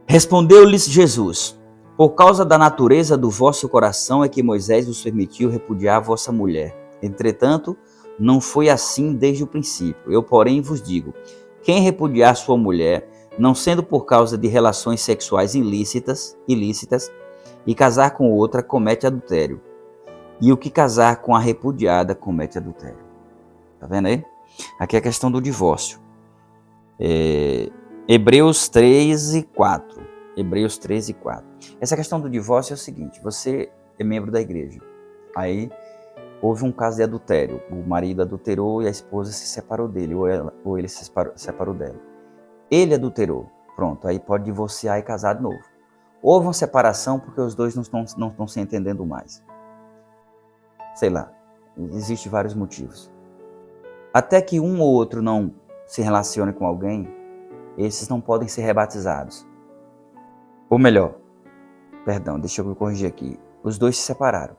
Respondeu-lhes Jesus: por causa da natureza do vosso coração é que Moisés vos permitiu repudiar a vossa mulher. Entretanto, não foi assim desde o princípio. Eu, porém, vos digo: quem repudiar sua mulher, não sendo por causa de relações sexuais ilícitas, e casar com outra, comete adultério. E o que casar com a repudiada, comete adultério. Tá vendo aí? Aqui é a questão do divórcio. Hebreus 13, 4. Hebreus 13, 4. Essa questão do divórcio é o seguinte: você é membro da igreja. Aí houve um caso de adultério. O marido adulterou e a esposa se separou dele, ou ele se separou dela. Ele adulterou. Pronto, aí pode divorciar e casar de novo. Houve uma separação porque os dois não estão se entendendo mais. Sei lá, existem vários motivos. Até que um ou outro não se relacione com alguém, esses não podem ser rebatizados. Ou melhor, perdão, deixa eu me corrigir aqui. Os dois se separaram.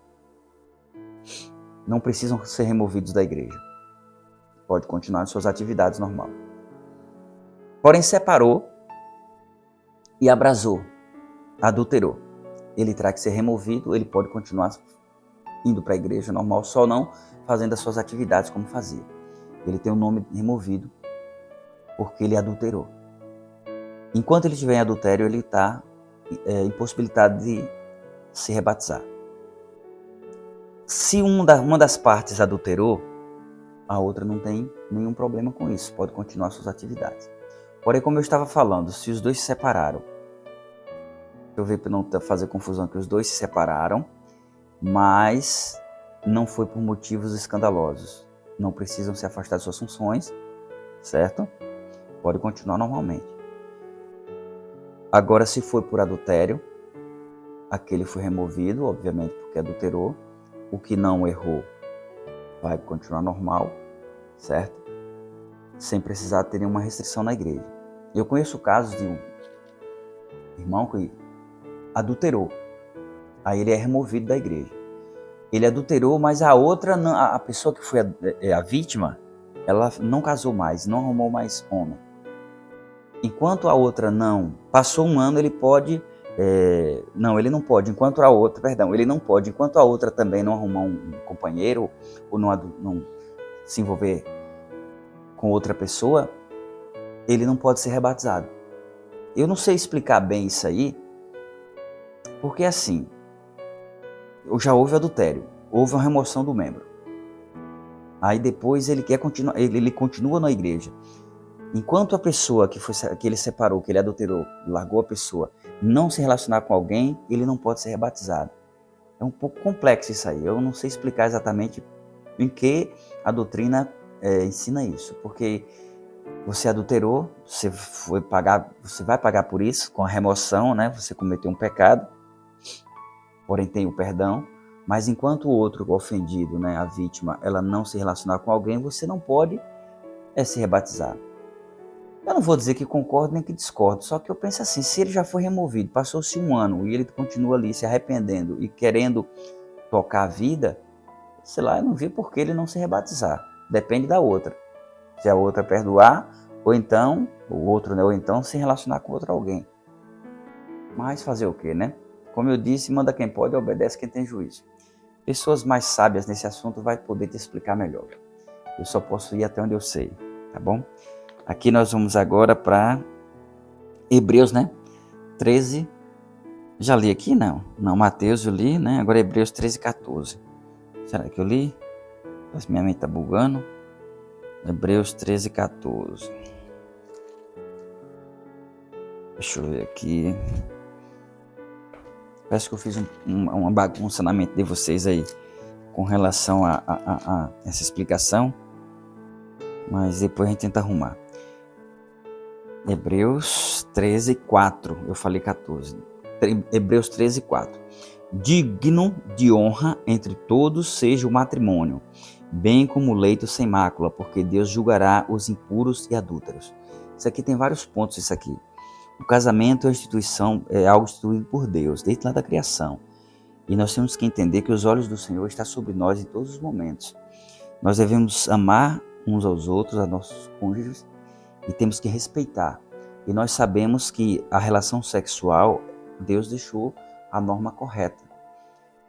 Não precisam ser removidos da igreja. Pode continuar em suas atividades normal. Porém, separou e abrasou, adulterou. Ele terá que ser removido, ele pode continuar indo para a igreja normal, só não fazendo as suas atividades como fazia. Ele tem o nome removido porque ele adulterou. Enquanto ele estiver em adultério, ele está impossibilitado de se rebatizar. Se uma das partes adulterou, a outra não tem nenhum problema com isso, pode continuar suas atividades. Porém, como eu estava falando, se os dois se separaram, deixa eu ver para não fazer confusão, que os dois se separaram, mas não foi por motivos escandalosos. Não precisam se afastar de suas funções, certo? Pode continuar normalmente. Agora, se foi por adultério, aquele foi removido, obviamente porque adulterou. O que não errou vai continuar normal, certo? Sem precisar ter nenhuma restrição na igreja. Eu conheço casos irmão que adulterou. Aí ele é removido da igreja. Ele adulterou, mas a outra, a pessoa que foi a vítima, ela não casou mais, não arrumou mais homem. Enquanto a outra não, passou um ano, ele pode, ele não pode, ele não pode, enquanto a outra também não arrumar um companheiro, ou não se envolver com outra pessoa, ele não pode ser rebatizado. Eu não sei explicar bem isso aí, porque assim, já houve adultério, houve uma remoção do membro. Aí depois ele quer continuar, ele continua na igreja. Enquanto a pessoa que ele separou, que ele adulterou, largou a pessoa, não se relacionar com alguém, ele não pode ser rebatizado. É um pouco complexo isso aí. Eu não sei explicar exatamente em que a doutrina ensina isso, porque você adulterou, você vai pagar por isso, com a remoção, né? Você cometeu um pecado, porém tem o perdão, mas enquanto o outro ofendido, né, a vítima, ela não se relacionar com alguém, você não pode se rebatizar. Eu não vou dizer que concordo nem que discordo, só que eu penso assim, se ele já foi removido, passou-se um ano e ele continua ali se arrependendo e querendo tocar a vida, sei lá, eu não vi por que ele não se rebatizar. Depende da outra. Se a outra perdoar, ou então, o outro, né, ou então se relacionar com outro alguém. Mas fazer o quê, né? Como eu disse, manda quem pode, obedece quem tem juízo. Pessoas mais sábias nesse assunto vai poder te explicar melhor. Eu só posso ir até onde eu sei, tá bom? Aqui nós vamos agora para Hebreus, né? 13. Já li aqui? Não. Não, Mateus eu li, né? Agora Hebreus 13, 14. Será que eu li? Mas minha mente tá bugando. Hebreus 13, 14. Deixa eu ver aqui. Parece que eu fiz uma bagunça na mente de vocês aí com relação a essa explicação. Mas depois a gente tenta arrumar. Hebreus 13, 4. Eu falei 14. Hebreus 13, 4. Digno de honra entre todos seja o matrimônio, bem como o leito sem mácula, porque Deus julgará os impuros e adúlteros. Isso aqui tem vários pontos, isso aqui. O casamento é algo instituído por Deus, desde lá da criação. E nós temos que entender que os olhos do Senhor estão sobre nós em todos os momentos. Nós devemos amar uns aos outros, a nossos cônjuges, e temos que respeitar. E nós sabemos que a relação sexual, Deus deixou a norma correta.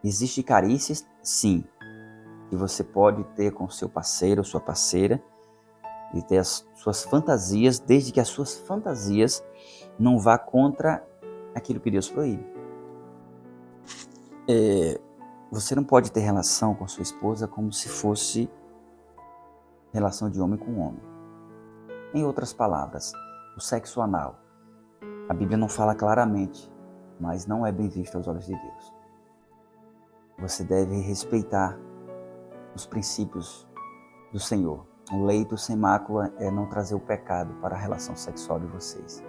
Existem carícias, sim, que você pode ter com seu parceiro ou sua parceira e ter as suas fantasias, desde que as suas fantasias não vá contra aquilo que Deus proíbe. Você não pode ter relação com sua esposa como se fosse relação de homem com homem. Em outras palavras, o sexo anal, a Bíblia não fala claramente, mas não é bem visto aos olhos de Deus. Você deve respeitar os princípios do Senhor. O leito sem mácula é não trazer o pecado para a relação sexual de vocês.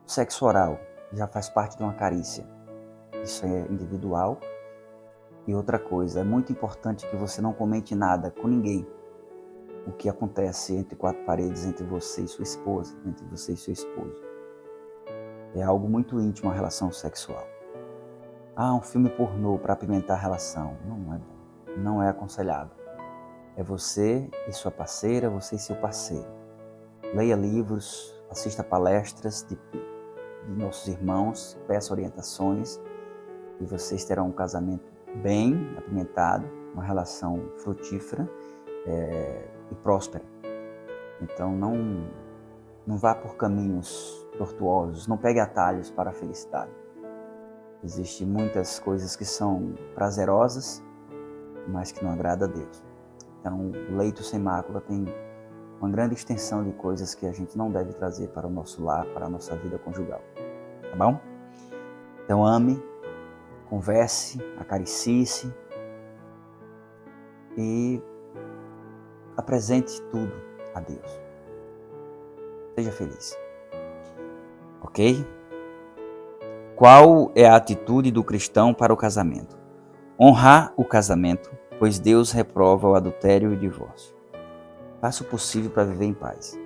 O sexo oral já faz parte de uma carícia. Isso é individual. E outra coisa, é muito importante que você não comente nada com ninguém. O que acontece entre quatro paredes, entre você e sua esposa, entre você e seu esposo. É algo muito íntimo a relação sexual. Um filme pornô para apimentar a relação. Não é bom. Não é aconselhável. É você e sua parceira, você e seu parceiro. Leia livros, assista palestras de nossos irmãos, peça orientações e vocês terão um casamento bem apimentado, uma relação frutífera e próspera. Então não vá por caminhos tortuosos, não pegue atalhos para a felicidade. Existem muitas coisas que são prazerosas, mas que não agradam a Deus. Então, o leito sem mácula tem uma grande extensão de coisas que a gente não deve trazer para o nosso lar, para a nossa vida conjugal. Tá bom? Então, ame, converse, acaricie-se e apresente tudo a Deus. Seja feliz. Ok? Qual é a atitude do cristão para o casamento? Honrar o casamento, pois Deus reprova o adultério e o divórcio. Faça o possível para viver em paz.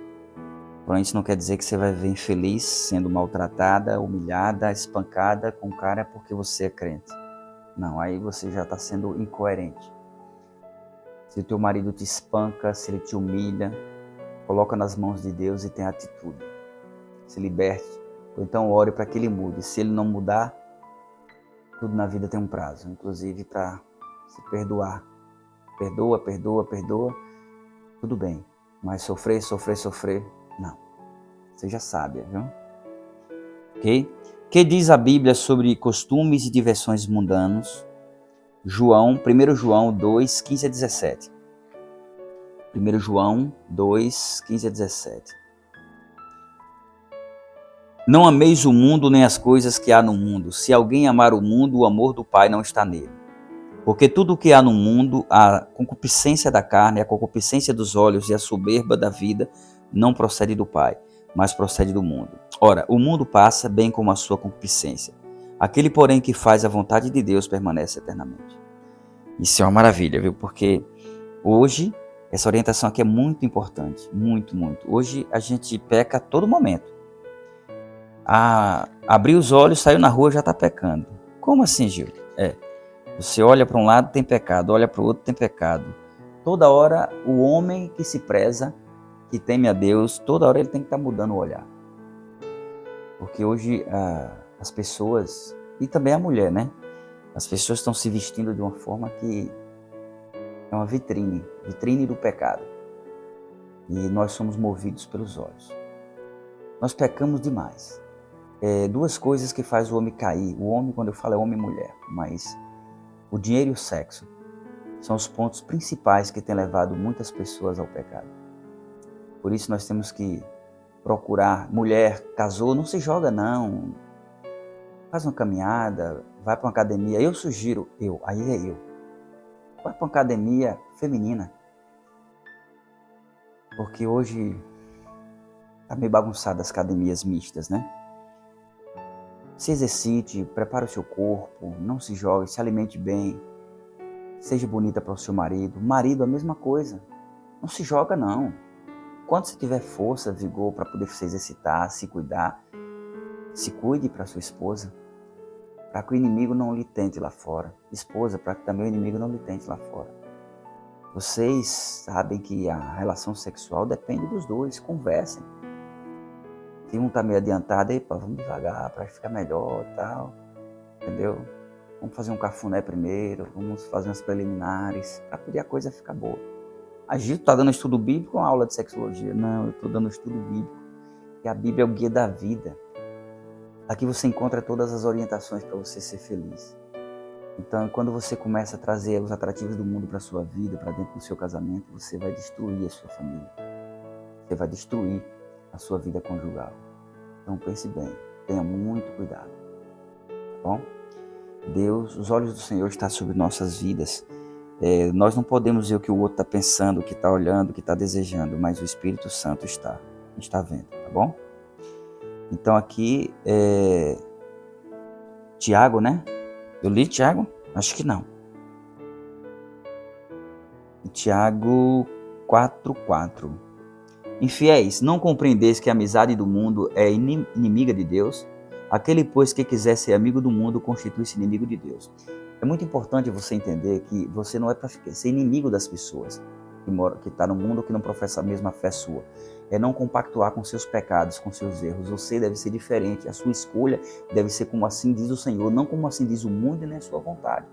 Porém, isso não quer dizer que você vai viver infeliz, sendo maltratada, humilhada, espancada com o cara porque você é crente. Não, aí você já está sendo incoerente. Se o teu marido te espanca, se ele te humilha, coloca nas mãos de Deus e tem atitude. Se liberte. Ou então ore para que ele mude. Se ele não mudar, tudo na vida tem um prazo, inclusive para se perdoar. Perdoa, perdoa, perdoa, tudo bem. Mas sofrer, não. Seja sábia, viu? Ok? O que diz a Bíblia sobre costumes e diversões mundanos? 1 João 2, 15 a 17. 1 João 2, 15 a 17. Não ameis o mundo nem as coisas que há no mundo. Se alguém amar o mundo, o amor do Pai não está nele. Porque tudo o que há no mundo, a concupiscência da carne, a concupiscência dos olhos e a soberba da vida, não procede do Pai, mas procede do mundo. Ora, o mundo passa, bem como a sua concupiscência. Aquele, porém, que faz a vontade de Deus permanece eternamente. Isso é uma maravilha, viu? Porque hoje, essa orientação aqui é muito importante, muito, muito. Hoje a gente peca a todo momento. Abrir os olhos, saiu na rua, já está pecando. Como assim, Gil? Você olha para um lado, tem pecado, olha para o outro, tem pecado. Toda hora, o homem que se preza, que teme a Deus, toda hora ele tem que estar mudando o olhar. Porque hoje as pessoas, e também a mulher, né? As pessoas estão se vestindo de uma forma que é uma vitrine do pecado. E nós somos movidos pelos olhos. Nós pecamos demais. Duas coisas que faz o homem cair. O homem, quando eu falo, é homem e mulher, mas o dinheiro e o sexo são os pontos principais que têm levado muitas pessoas ao pecado. Por isso nós temos que procurar. Mulher, casou, não se joga não. Faz uma caminhada, vai para uma academia. Eu sugiro, vai para uma academia feminina. Porque hoje está meio bagunçado as academias mistas, né? Se exercite, prepare o seu corpo, não se jogue, se alimente bem, seja bonita para o seu marido. Marido, a mesma coisa. Não se joga, não. Quando você tiver força, vigor para poder se exercitar, se cuidar, se cuide para sua esposa, para que o inimigo não lhe tente lá fora. Esposa, para que também o inimigo não lhe tente lá fora. Vocês sabem que a relação sexual depende dos dois, conversem. Se um está meio adiantado, vamos devagar para ficar melhor e tal, entendeu? Vamos fazer um cafuné primeiro, vamos fazer umas preliminares, para poder a coisa ficar boa. A Gil está dando estudo bíblico ou uma aula de sexologia? Não, eu estou dando estudo bíblico, porque a Bíblia é o guia da vida. Aqui você encontra todas as orientações para você ser feliz. Então, quando você começa a trazer os atrativos do mundo para a sua vida, para dentro do seu casamento, você vai destruir a sua família. Você vai destruir a sua vida conjugal. Então pense bem, tenha muito cuidado, tá bom? Deus, os olhos do Senhor estão sobre nossas vidas. Nós não podemos ver o que o outro está pensando, o que está olhando, o que está desejando, mas o Espírito Santo está vendo, tá bom? Então aqui, Tiago, né? Eu li Tiago? Acho que não. Tiago 4:4. Infiéis, não compreendeis que a amizade do mundo é inimiga de Deus? Aquele, pois, que quiser ser amigo do mundo, constitui-se inimigo de Deus. É muito importante você entender que você não é para ser inimigo das pessoas que estão no mundo, que não professam a mesma fé sua. É não compactuar com seus pecados, com seus erros. Você deve ser diferente. A sua escolha deve ser como assim diz o Senhor, não como assim diz o mundo e nem a sua vontade.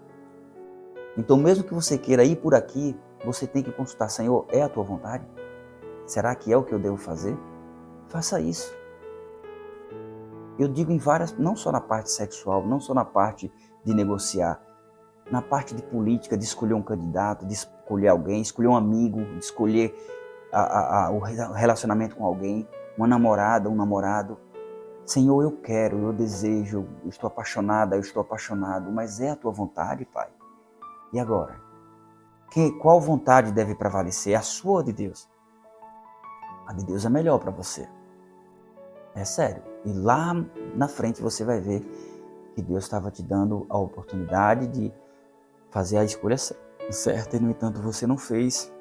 Então, mesmo que você queira ir por aqui, você tem que consultar, Senhor, é a tua vontade? Será que é o que eu devo fazer? Faça isso. Eu digo em várias, não só na parte sexual, não só na parte de negociar, na parte de política, de escolher um candidato, de escolher alguém, escolher um amigo, de escolher o relacionamento com alguém, uma namorada, um namorado. Senhor, eu quero, eu desejo, eu estou apaixonada, eu estou apaixonado, mas é a tua vontade, Pai? E agora? Qual vontade deve prevalecer? A sua ou de Deus? A de Deus é melhor para você. É sério. E lá na frente você vai ver que Deus estava te dando a oportunidade de fazer a escolha certa e, no entanto, você não fez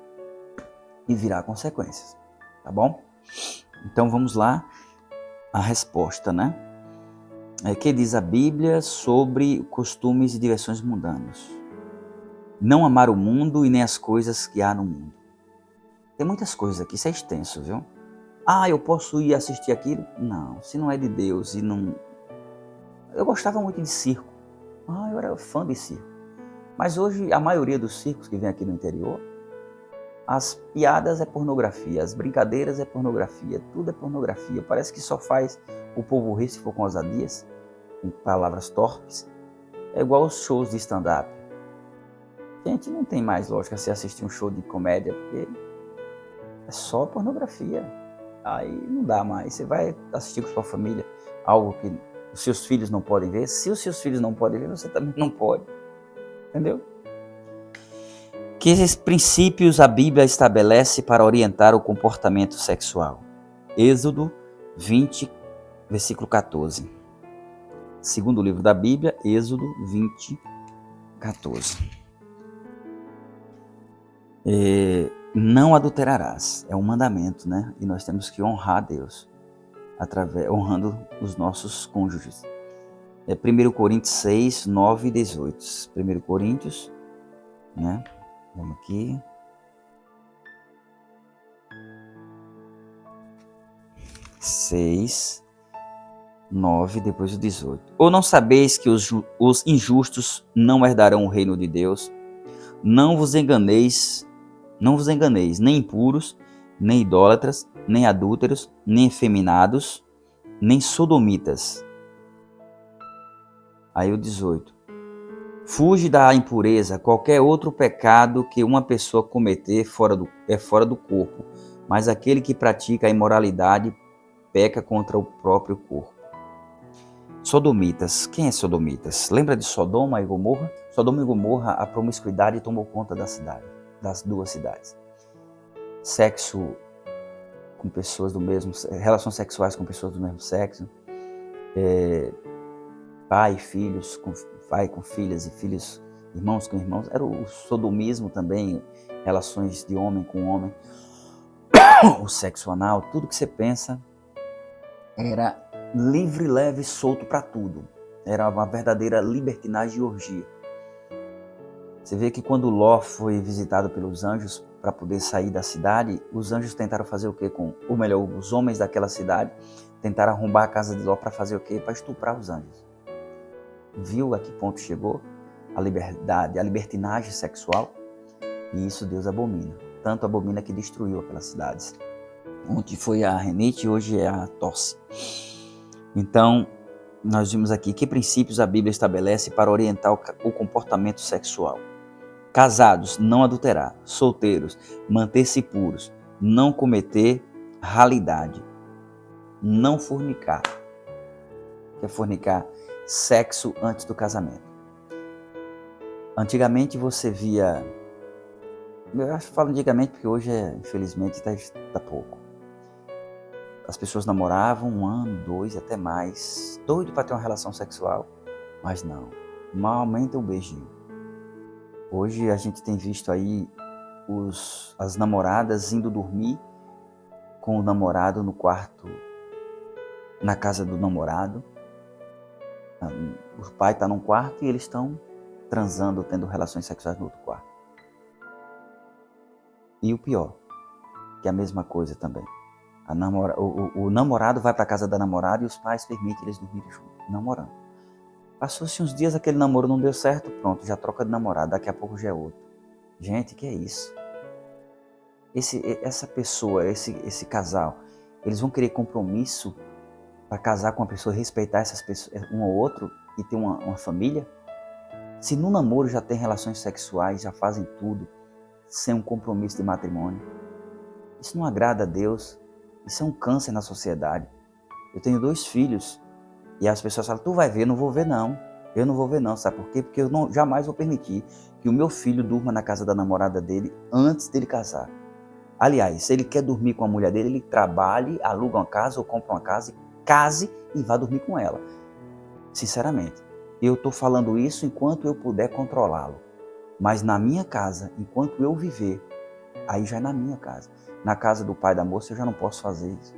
e virá consequências. Tá bom? Então vamos lá, a resposta, né? Que diz a Bíblia sobre costumes e diversões mundanos? Não amar o mundo e nem as coisas que há no mundo. Tem muitas coisas aqui, isso é extenso, viu? Eu posso ir assistir aquilo? Não, se não é de Deus e não... Eu gostava muito de circo. Eu era fã de circo. Mas hoje a maioria dos circos que vem aqui no interior, as piadas é pornografia, as brincadeiras é pornografia, tudo é pornografia. Parece que só faz o povo rir se for com ousadias, com palavras torpes. É igual os shows de stand-up. Gente, não tem mais lógica se assistir um show de comédia, porque é só pornografia. Aí não dá mais. Você vai assistir com sua família algo que os seus filhos não podem ver. Se os seus filhos não podem ver, você também não pode. Entendeu? Que esses princípios a Bíblia estabelece para orientar o comportamento sexual? Êxodo 20, versículo 14. Segundo livro da Bíblia, Êxodo 20, 14. Não adulterarás, é um mandamento, né? E nós temos que honrar a Deus, honrando os nossos cônjuges. 1 Coríntios 6, 9 e 18. 1 Coríntios, né? Vamos aqui. 6, 9, depois o 18. Ou não sabeis que os injustos não herdarão o reino de Deus? Não vos enganeis, nem impuros, nem idólatras, nem adúlteros, nem efeminados, nem sodomitas. Aí o 18. Fuge da impureza, qualquer outro pecado que uma pessoa cometer é fora do corpo, mas aquele que pratica a imoralidade peca contra o próprio corpo. Sodomitas. Quem é sodomitas? Lembra de Sodoma e Gomorra? Sodoma e Gomorra, a promiscuidade tomou conta da cidade, das duas cidades. Sexo com pessoas do mesmo, relações sexuais com pessoas do mesmo sexo, pai com filhas e filhos, irmãos com irmãos, era o sodomismo também, relações de homem com homem, o sexo anal, tudo que você pensa era livre, leve, solto para tudo. Era uma verdadeira libertinagem e orgia. Você vê que quando Ló foi visitado pelos anjos para poder sair da cidade, os anjos tentaram fazer o quê? Ou melhor, os homens daquela cidade tentaram arrombar a casa de Ló para fazer o quê? Para estuprar os anjos. Viu a que ponto chegou a liberdade, a libertinagem sexual? E isso Deus abomina. Tanto abomina que destruiu aquelas cidades. Ontem foi a renite, hoje é a tosse. Então, nós vimos aqui que princípios a Bíblia estabelece para orientar o comportamento sexual. Casados, não adulterar. Solteiros, manter-se puros. Não cometer ralidade. Não fornicar. O que é fornicar? Sexo antes do casamento. Antigamente você via... Eu acho que falo antigamente porque hoje, infelizmente, está pouco. As pessoas namoravam 1 ano, 2, até mais, doido para ter uma relação sexual, mas não, normalmente é um beijinho. Hoje a gente tem visto aí as namoradas indo dormir com o namorado no quarto, na casa do namorado. O pai está num quarto e eles estão transando, tendo relações sexuais no outro quarto. E o pior, que é a mesma coisa também. O namorado vai para a casa da namorada e os pais permitem eles dormirem juntos, namorando. Passou-se uns dias, aquele namoro não deu certo, pronto, já troca de namorado, daqui a pouco já é outro. Gente, que é isso? Essa pessoa, esse casal, eles vão querer compromisso para casar com uma pessoa, respeitar essas pessoas, um ao outro e ter uma família? Se no namoro já tem relações sexuais, já fazem tudo, sem um compromisso de matrimônio, isso não agrada a Deus. Isso é um câncer na sociedade. Eu tenho 2 filhos e as pessoas falam, tu vai ver, eu não vou ver não. Eu não vou ver não, sabe por quê? Porque eu jamais vou permitir que o meu filho durma na casa da namorada dele antes dele casar. Aliás, se ele quer dormir com a mulher dele, ele trabalhe, aluga uma casa ou compra uma casa, case e vá dormir com ela. Sinceramente, eu estou falando isso enquanto eu puder controlá-lo. Mas na minha casa, enquanto eu viver, aí já é na minha casa. Na casa do pai da moça eu já não posso fazer isso.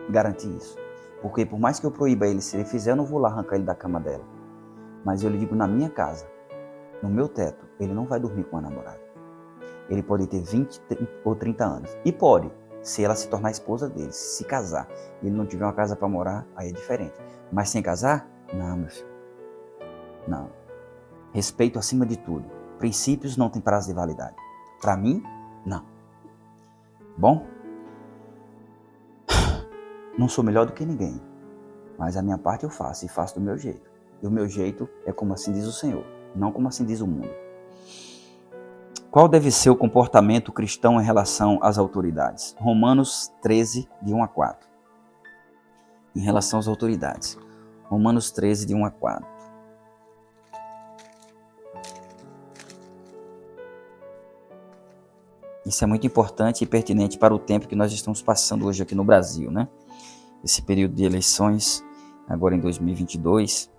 garantir isso. Porque por mais que eu proíba ele, se ele fizer, eu não vou lá arrancar ele da cama dela. Mas eu lhe digo, na minha casa, no meu teto, ele não vai dormir com a namorada. Ele pode ter 20 ou 30 anos. E pode, se ela se tornar esposa dele, se casar, e ele não tiver uma casa para morar, aí é diferente. Mas sem casar? Não, meu filho. Não. Respeito acima de tudo. Princípios não têm prazo de validade. Para mim, não. Bom? Não sou melhor do que ninguém. Mas a minha parte eu faço, e faço do meu jeito. E o meu jeito é como assim diz o Senhor, não como assim diz o mundo. Qual deve ser o comportamento cristão em relação às autoridades? Romanos 13, de 1 a 4. Em relação às autoridades. Romanos 13, de 1 a 4. Isso é muito importante e pertinente para o tempo que nós estamos passando hoje aqui no Brasil, né? Esse período de eleições, agora em 2022,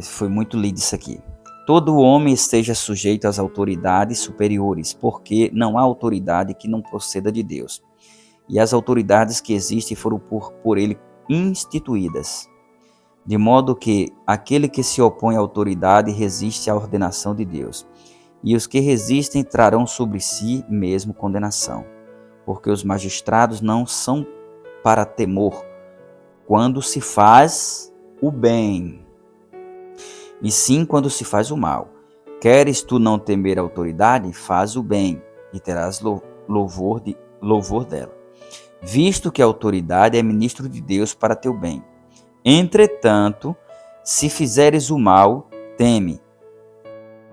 foi muito lido isso aqui. Todo homem esteja sujeito às autoridades superiores, porque não há autoridade que não proceda de Deus. E as autoridades que existem foram por ele instituídas. De modo que aquele que se opõe à autoridade resiste à ordenação de Deus. E os que resistem trarão sobre si mesmo condenação. Porque os magistrados não são para temor quando se faz o bem, e sim quando se faz o mal. Queres tu não temer a autoridade? Faz o bem, e terás louvor dela. Visto que a autoridade é ministro de Deus para teu bem. Entretanto, se fizeres o mal, teme,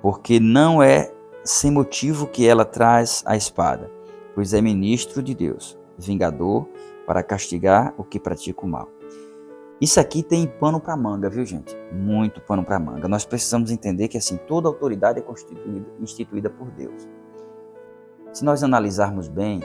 porque não é sem motivo que ela traz a espada, pois é ministro de Deus, vingador para castigar o que pratica o mal. Isso aqui tem pano para manga, viu, gente? Muito pano para manga. Nós precisamos entender que assim toda autoridade é instituída por Deus. Se nós analisarmos bem,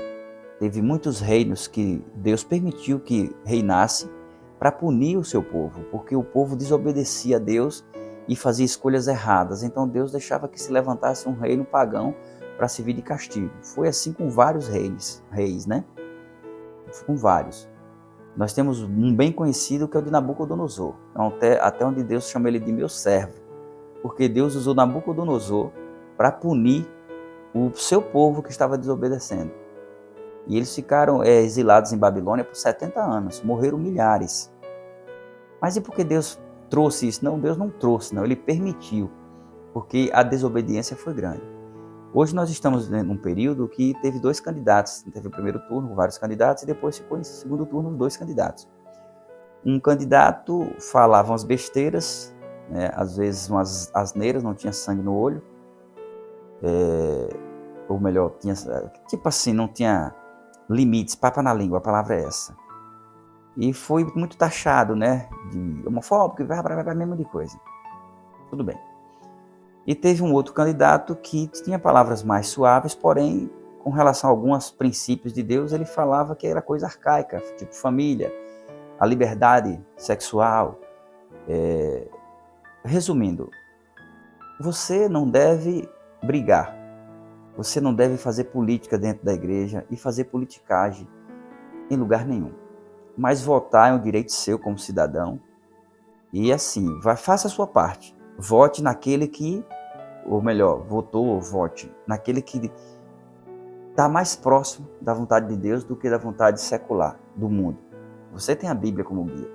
teve muitos reinos que Deus permitiu que reinasse para punir o seu povo, porque o povo desobedecia a Deus e fazia escolhas erradas. Então Deus deixava que se levantasse um reino pagão para servir de castigo. Foi assim com vários reis, né? Com vários. Nós temos um bem conhecido que é o de Nabucodonosor, até onde Deus chama ele de meu servo, porque Deus usou Nabucodonosor para punir o seu povo que estava desobedecendo. E eles ficaram exilados em Babilônia por 70 anos, morreram milhares. Mas e por que Deus trouxe isso? Não, Deus não trouxe, não, ele permitiu, porque a desobediência foi grande. Hoje nós estamos num período que teve 2 candidatos. Teve o primeiro turno, vários candidatos, e depois ficou em segundo turno 2 candidatos. Um candidato falava umas besteiras, né, às vezes umas asneiras, não tinha sangue no olho. Ou melhor, tinha, tipo assim, não tinha limites, papa na língua, a palavra é essa. E foi muito taxado, né, de homofóbico, vai mesmo de coisa. Tudo bem. E teve um outro candidato que tinha palavras mais suaves, porém, com relação a alguns princípios de Deus, ele falava que era coisa arcaica, tipo família, a liberdade sexual. Resumindo, você não deve brigar, você não deve fazer política dentro da igreja e fazer politicagem em lugar nenhum. Mas votar é um direito seu como cidadão. E assim, faça a sua parte. Vote naquele que, ou melhor, votou ou vote naquele que está mais próximo da vontade de Deus do que da vontade secular do mundo. Você tem a Bíblia como guia.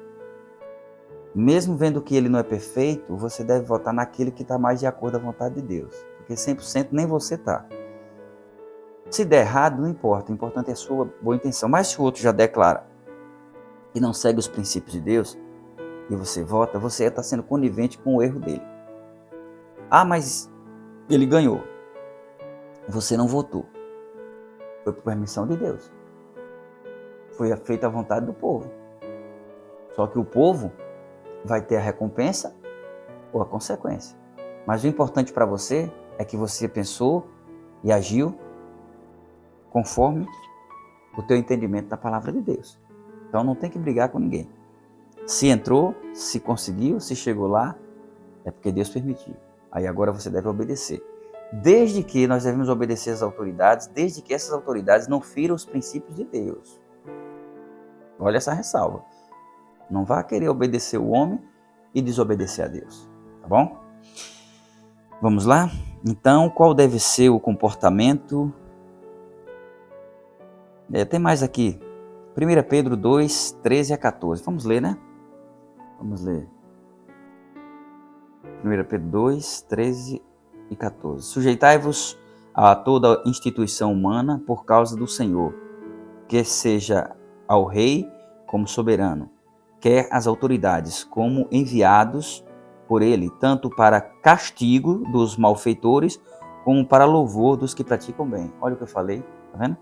Mesmo vendo que ele não é perfeito, você deve votar naquele que está mais de acordo com a vontade de Deus. Porque 100% nem você está. Se der errado, não importa. O importante é a sua boa intenção. Mas se o outro já declara e não segue os princípios de Deus, e você vota, você está sendo conivente com o erro dele. Ah, mas ele ganhou. Você não votou. Foi por permissão de Deus. Foi feita a vontade do povo. Só que o povo vai ter a recompensa ou a consequência. Mas o importante para você é que você pensou e agiu conforme o teu entendimento da palavra de Deus. Então não tem que brigar com ninguém. Se entrou, se conseguiu, se chegou lá, é porque Deus permitiu. Aí agora você deve obedecer. Desde que nós devemos obedecer às autoridades, desde que essas autoridades não firam os princípios de Deus. Olha essa ressalva. Não vá querer obedecer o homem e desobedecer a Deus, tá bom? Vamos lá? Então, qual deve ser o comportamento? Tem mais aqui. 1 Pedro 2, 13 a 14. Vamos ler, né? Vamos ler. 1 Pedro 2, 13 e 14. Sujeitai-vos a toda instituição humana por causa do Senhor, quer seja ao rei como soberano, quer às autoridades como enviados por ele, tanto para castigo dos malfeitores, como para louvor dos que praticam bem. Olha o que eu falei, tá vendo?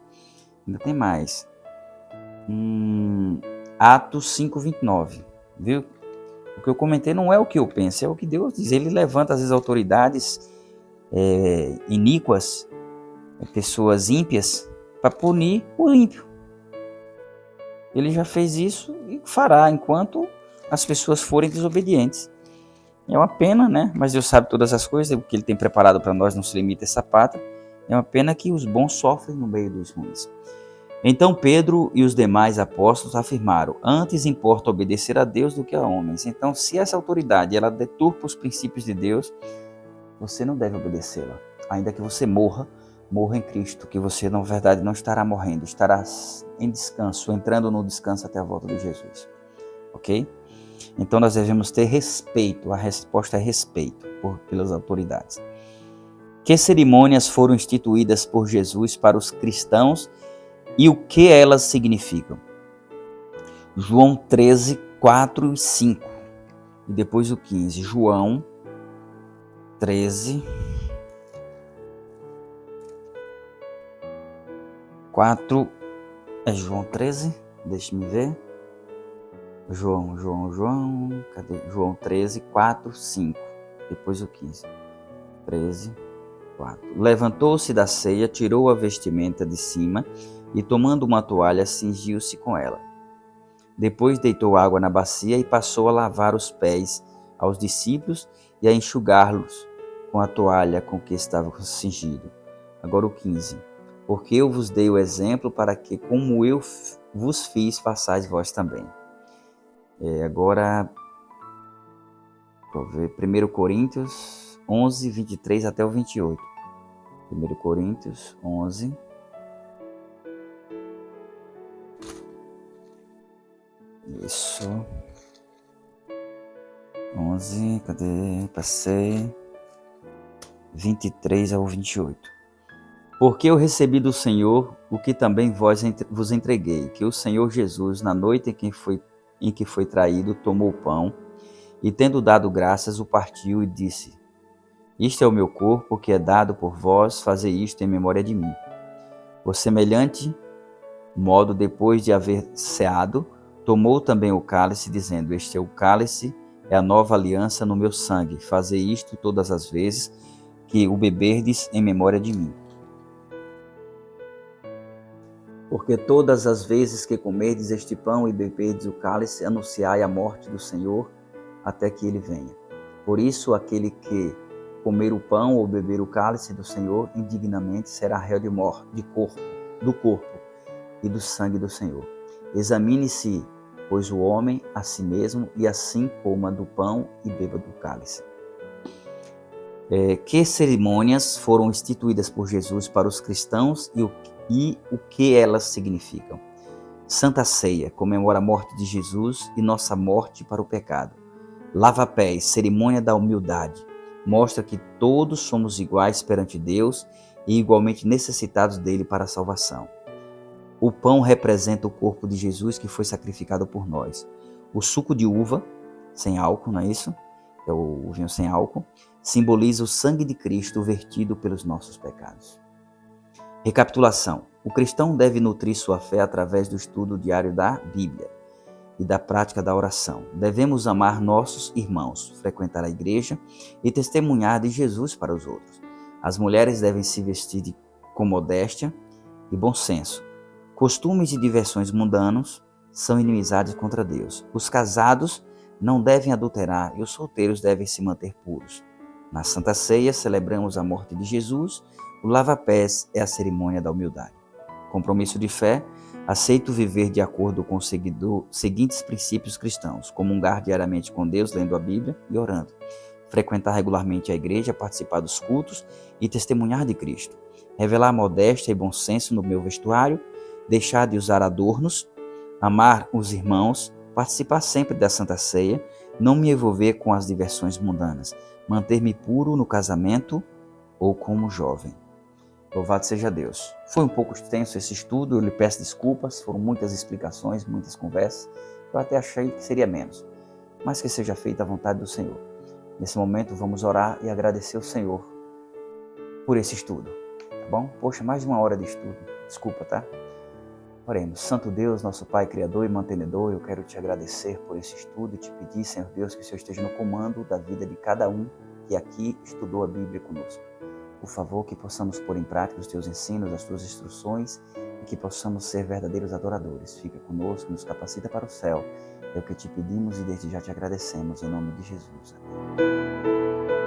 Ainda tem mais. Atos 5:29, viu? O que eu comentei não é o que eu penso, é o que Deus diz. Ele levanta às vezes autoridades iníquas, pessoas ímpias, para punir o ímpio. Ele já fez isso e fará enquanto as pessoas forem desobedientes. É uma pena, né? Mas Deus sabe todas as coisas, o que Ele tem preparado para nós não se limita a essa pátria. É uma pena que os bons sofrem no meio dos ruins. Então Pedro e os demais apóstolos afirmaram: antes importa obedecer a Deus do que a homens. Então, se essa autoridade ela deturpa os princípios de Deus, você não deve obedecê-la. Ainda que você morra em Cristo, que você na verdade não estará morrendo, estará em descanso, entrando no descanso até a volta de Jesus. Ok? Então nós devemos ter respeito, a resposta é respeito pelas autoridades. Que cerimônias foram instituídas por Jesus para os cristãos e o que elas significam? João 13, 4 e 5. E depois o 15. João 13, 4. É João 13? Deixa-me ver. João. Cadê? João 13, 4, 5. Depois o 15. 13, 4. Levantou-se da ceia, tirou a vestimenta de cima e, tomando uma toalha, cingiu-se com ela. Depois deitou água na bacia e passou a lavar os pés aos discípulos e a enxugá-los com a toalha com que estava cingido. Agora o 15. Porque eu vos dei o exemplo para que, como eu vos fiz, façais vós também. Agora, vou ver, 1 Coríntios 11, 23 até o 28. 1 Coríntios 11. Isso. 11, cadê? Passei. 23 ao 28. Porque eu recebi do Senhor o que também vos entreguei, que o Senhor Jesus, na noite em que foi traído, tomou o pão e, tendo dado graças, o partiu e disse: isto é o meu corpo, que é dado por vós, fazei isto em memória de mim. Por semelhante modo, depois de haver ceado, tomou também o cálice, dizendo: este é o cálice, é a nova aliança no meu sangue. Fazei isto todas as vezes que o beberdes em memória de mim. Porque todas as vezes que comerdes este pão e beberdes o cálice, anunciai a morte do Senhor até que ele venha. Por isso, aquele que comer o pão ou beber o cálice do Senhor indignamente será réu de morte, do corpo e do sangue do Senhor. Examine-se, pois, o homem a si mesmo, e assim coma do pão e beba do cálice. Que cerimônias foram instituídas por Jesus para os cristãos e o que elas significam? Santa Ceia comemora a morte de Jesus e nossa morte para o pecado. Lava-pés, cerimônia da humildade, mostra que todos somos iguais perante Deus e igualmente necessitados dele para a salvação. O pão representa o corpo de Jesus que foi sacrificado por nós. O suco de uva, sem álcool, não é isso? É o vinho sem álcool, simboliza o sangue de Cristo vertido pelos nossos pecados. Recapitulação. O cristão deve nutrir sua fé através do estudo diário da Bíblia e da prática da oração. Devemos amar nossos irmãos, frequentar a igreja e testemunhar de Jesus para os outros. As mulheres devem se vestir com modéstia e bom senso. Costumes e diversões mundanos são inimizades contra Deus. Os casados não devem adulterar e os solteiros devem se manter puros. Na Santa Ceia celebramos a morte de Jesus. O lava-pés é a cerimônia da humildade. Compromisso de fé. Aceito viver de acordo com os seguintes princípios cristãos: comungar diariamente com Deus, lendo a Bíblia e orando, frequentar regularmente a igreja, participar dos cultos e testemunhar de Cristo, revelar modéstia e bom senso no meu vestuário, deixar de usar adornos, amar os irmãos, participar sempre da Santa Ceia, não me envolver com as diversões mundanas, manter-me puro no casamento ou como jovem. Louvado seja Deus. Foi um pouco extenso esse estudo, eu lhe peço desculpas, foram muitas explicações, muitas conversas. Eu até achei que seria menos, mas que seja feita a vontade do Senhor. Nesse momento vamos orar e agradecer ao Senhor por esse estudo, tá bom? Poxa, mais de 1 hora de estudo, desculpa, tá? Oremos. Santo Deus, nosso Pai, Criador e Mantenedor, eu quero te agradecer por esse estudo e te pedir, Senhor Deus, que o Senhor esteja no comando da vida de cada um que aqui estudou a Bíblia conosco. Por favor, que possamos pôr em prática os teus ensinos, as tuas instruções e que possamos ser verdadeiros adoradores. Fica conosco, nos capacita para o céu. É o que te pedimos e desde já te agradecemos, em nome de Jesus. Amém.